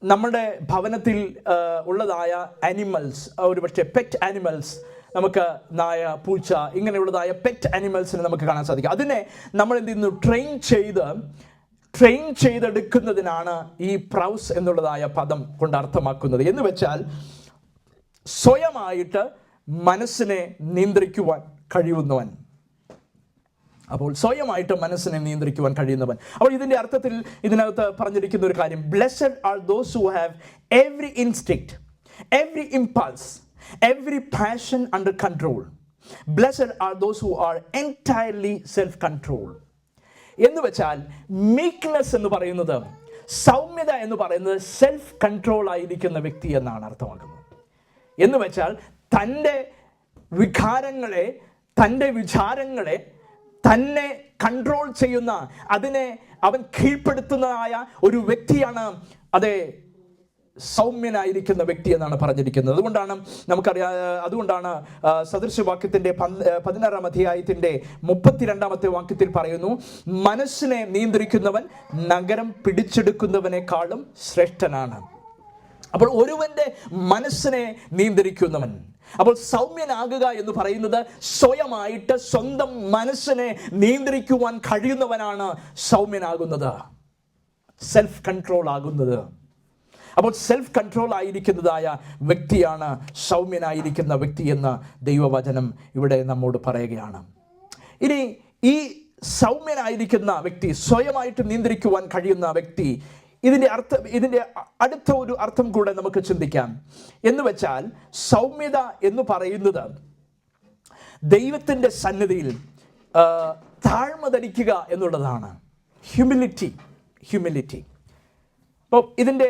നമ്മുടെ ഭവനത്തിൽ ഉള്ളതായ ആനിമൽസ്, ഒരുപക്ഷെ പെറ്റ് ആനിമൽസ്, നമുക്ക് നായ, പൂച്ച, ഇങ്ങനെയുള്ളതായ പെറ്റ് ആനിമൽസിനെ നമുക്ക് കാണാൻ സാധിക്കും. അതിനെ നമ്മൾ എന്ത് ചെയ്യുന്നു? ട്രെയിൻ ചെയ്തെടുക്കുന്നതിനാണ് ഈ പ്രൗസ് എന്നുള്ളതായ പദം കൊണ്ട് അർത്ഥമാക്കുന്നത്. എന്ന് വെച്ചാൽ സ്വയമായിട്ട് മനസ്സിനെ നിയന്ത്രിക്കുവാൻ കഴിയുന്നവൻ. അപ്പോൾ സ്വയമായിട്ട് മനസ്സിനെ നിയന്ത്രിക്കുവാൻ കഴിയുന്നവൻ. അപ്പോൾ ഇതിന്റെ അർത്ഥത്തിൽ ഇതിനകത്ത് പറഞ്ഞിരിക്കുന്ന ഒരു കാര്യം, blessed are those who have every instinct, every impulse, every passion under control. Blessed are those who are entirely self-controlled. എന്ന് വെച്ചാൽ മീക്ക്നെസ് എന്ന് പറയുന്നത്, സൗമ്യത എന്ന് പറയുന്നത് സെൽഫ് കൺട്രോൾ ആയിരിക്കുന്ന വ്യക്തി എന്നാണ് അർത്ഥമാക്കുന്നത്. എന്ന് വെച്ചാൽ തൻ്റെ വികാരങ്ങളെ, തൻ്റെ വിചാരങ്ങളെ തന്നെ കൺട്രോൾ ചെയ്യുന്ന, അതിനെ അവൻ കീഴ്പ്പെടുത്തുന്നതായ ഒരു വ്യക്തിയാണ് അതേ സൗമ്യനായിരിക്കുന്ന വ്യക്തി എന്നാണ് പറഞ്ഞിരിക്കുന്നത്. അതുകൊണ്ടാണ് സദൃശവാക്യത്തിന്റെ 16-ാം അധ്യായത്തിന്റെ 32-ാമത്തെ വാക്യത്തിൽ പറയുന്നു, മനസ്സിനെ നിയന്ത്രിക്കുന്നവൻ നഗരം പിടിച്ചെടുക്കുന്നവനേക്കാളും ശ്രേഷ്ഠനാണ്. അപ്പോൾ ഒരുവന്റെ മനസ്സിനെ നിയന്ത്രിക്കുന്നവൻ. അപ്പോൾ സൗമ്യനാകുക എന്ന് പറയുന്നത് സ്വയമായിട്ട് സ്വന്തം മനസ്സിനെ നിയന്ത്രിക്കുവാൻ കഴിയുന്നവനാണ് സൗമ്യനാകുന്നത്, സെൽഫ് കൺട്രോൾ ആകുന്നത്. അപ്പോൾ സെൽഫ് കൺട്രോൾ ആയിരിക്കുന്നതായ വ്യക്തിയാണ് സൗമ്യനായിരിക്കുന്ന വ്യക്തി എന്ന് ദൈവവചനം ഇവിടെ നമ്മോട് പറയുകയാണ്. ഇനി സൗമ്യനായിരിക്കുന്ന വ്യക്തി, സ്വയമായിട്ട് നിയന്ത്രിക്കുവാൻ കഴിയുന്ന വ്യക്തി, ഇതിന്റെ അടുത്ത ഒരു അർത്ഥം കൂടെ നമുക്ക് ചിന്തിക്കാം. എന്ന് വെച്ചാൽ സൗമ്യത എന്ന് പറയുന്നത് ദൈവത്തിന്റെ സന്നിധിയിൽ താഴ്മ ധരിക്കുക എന്നുള്ളതാണ്. ഹ്യൂമിലിറ്റി. അപ്പോൾ ഇതിന്റെ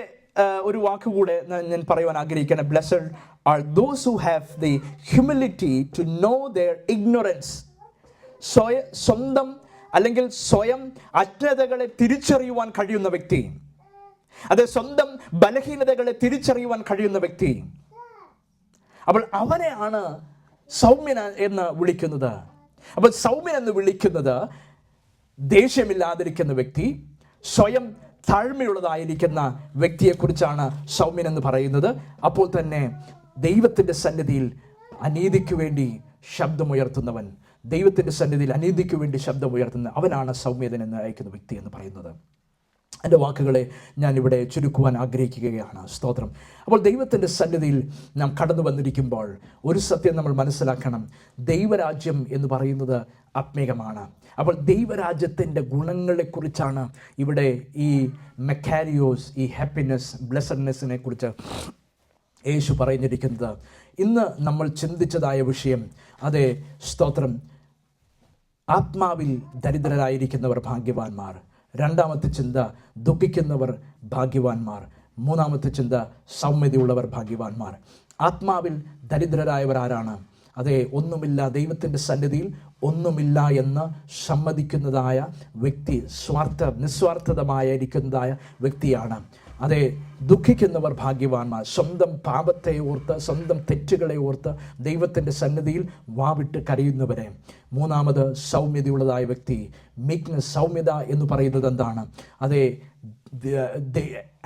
ഒരു വാക്കുകൂടെ ഞാൻ പറയുവാൻ ആഗ്രഹിക്കുകയാണ്. Blessed are those who have the humility to know their ignorance. സ്വന്തം അല്ലെങ്കിൽ സ്വയം അജ്ഞതകളെ തിരിച്ചറിയുവാൻ കഴിയുന്ന വ്യക്തി, അതെ, സ്വന്തം ബലഹീനതകളെ തിരിച്ചറിയുവാൻ കഴിയുന്ന വ്യക്തി. അപ്പോൾ അവനെയാണ് സൗമ്യൻ എന്ന് വിളിക്കുന്നത്. അപ്പോൾ സൗമ്യൻ എന്ന് വിളിക്കുന്നത് ദേഷ്യമില്ലാതിരിക്കുന്ന വ്യക്തി, സ്വയം താഴ്മയുള്ളതായിരിക്കുന്ന വ്യക്തിയെക്കുറിച്ചാണ് സൗമ്യൻ എന്ന് പറയുന്നത്. അപ്പോൾ തന്നെ ദൈവത്തിൻ്റെ സന്നിധിയിൽ അനീതിക്ക് വേണ്ടി ശബ്ദമുയർത്തുന്നവൻ, ദൈവത്തിൻ്റെ സന്നിധിയിൽ അനീതിക്ക് വേണ്ടി ശബ്ദമുയർത്തുന്ന അവനാണ് സൗമ്യതൻ എന്ന് അയക്കുന്ന വ്യക്തി എന്ന് പറയുന്നത്. എൻ്റെ വാക്കുകളെ ഞാനിവിടെ ചുരുക്കുവാൻ ആഗ്രഹിക്കുകയാണ്. സ്തോത്രം. അപ്പോൾ ദൈവത്തിൻ്റെ സന്നിധിയിൽ നാം കടന്നു വന്നിരിക്കുമ്പോൾ ഒരു സത്യം നമ്മൾ മനസ്സിലാക്കണം. ദൈവരാജ്യം എന്ന് പറയുന്നത് ആത്മീകമാണ്. അപ്പോൾ ദൈവരാജ്യത്തിൻ്റെ ഗുണങ്ങളെക്കുറിച്ചാണ് ഇവിടെ ഈ മെക്കാരിയോസ്, ഈ ഹാപ്പിനെസ്, ബ്ലെസ്സഡ്നെസ്സിനെ കുറിച്ച് യേശു പറഞ്ഞിരിക്കുന്നത്. ഇന്ന് നമ്മൾ ചിന്തിച്ചതായ വിഷയം, അതെ, സ്തോത്രം, ആത്മാവിൽ ദരിദ്രരായിരിക്കുന്നവർ ഭാഗ്യവാന്മാർ. രണ്ടാമത്തെ ചിന്ത, ദുഃഖിക്കുന്നവർ ഭാഗ്യവാന്മാർ. മൂന്നാമത്തെ ചിന്ത, സൗമ്യതയുള്ളവർ ഭാഗ്യവാന്മാർ. ആത്മാവിൽ ദരിദ്രരായവർ ആരാണ്? അതെ, ഒന്നുമില്ല, ദൈവത്തിൻ്റെ സന്നിധിയിൽ ഒന്നുമില്ല എന്ന് സമ്മതിക്കുന്നതായ വ്യക്തി, നിസ്വാർത്ഥതമായിരിക്കുന്നതായ വ്യക്തിയാണ്. അതെ, ദുഃഖിക്കുന്നവർ ഭാഗ്യവാന്മാർ. സ്വന്തം പാപത്തെ ഓർത്ത്, സ്വന്തം തെറ്റുകളെ ഓർത്ത് ദൈവത്തിൻ്റെ സന്നിധിയിൽ വാവിട്ട് കരയുന്നവരെ. മൂന്നാമത് സൗമ്യതയുള്ളതായ വ്യക്തി, മീക്ക്നെസ്. സൗമ്യത എന്ന് പറയുന്നത് എന്താണ്? അതെ,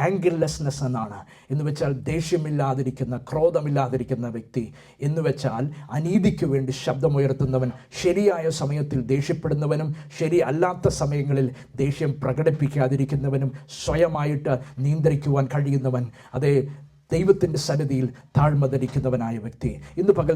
ആംഗർലെസ്നെസ് എന്നാണ്. എന്ന് വെച്ചാൽ ദേഷ്യമില്ലാതിരിക്കുന്ന, ക്രോധമില്ലാതിരിക്കുന്ന വ്യക്തി. എന്ന് വെച്ചാൽ അനീതിക്ക് വേണ്ടി ശബ്ദമുയർത്തുന്നവൻ, ശരിയായ സമയത്തിൽ ദേഷ്യപ്പെടുന്നവനും ശരി അല്ലാത്ത സമയങ്ങളിൽ ദേഷ്യം പ്രകടിപ്പിക്കാതിരിക്കുന്നവനും, സ്വയമായിട്ട് നിയന്ത്രിക്കുവാൻ കഴിയുന്നവൻ, അതേ, ദൈവത്തിൻ്റെ സന്നിധിയിൽ താഴ്മ ധരിക്കുന്നവനായ വ്യക്തി. ഇന്ന് പകൽ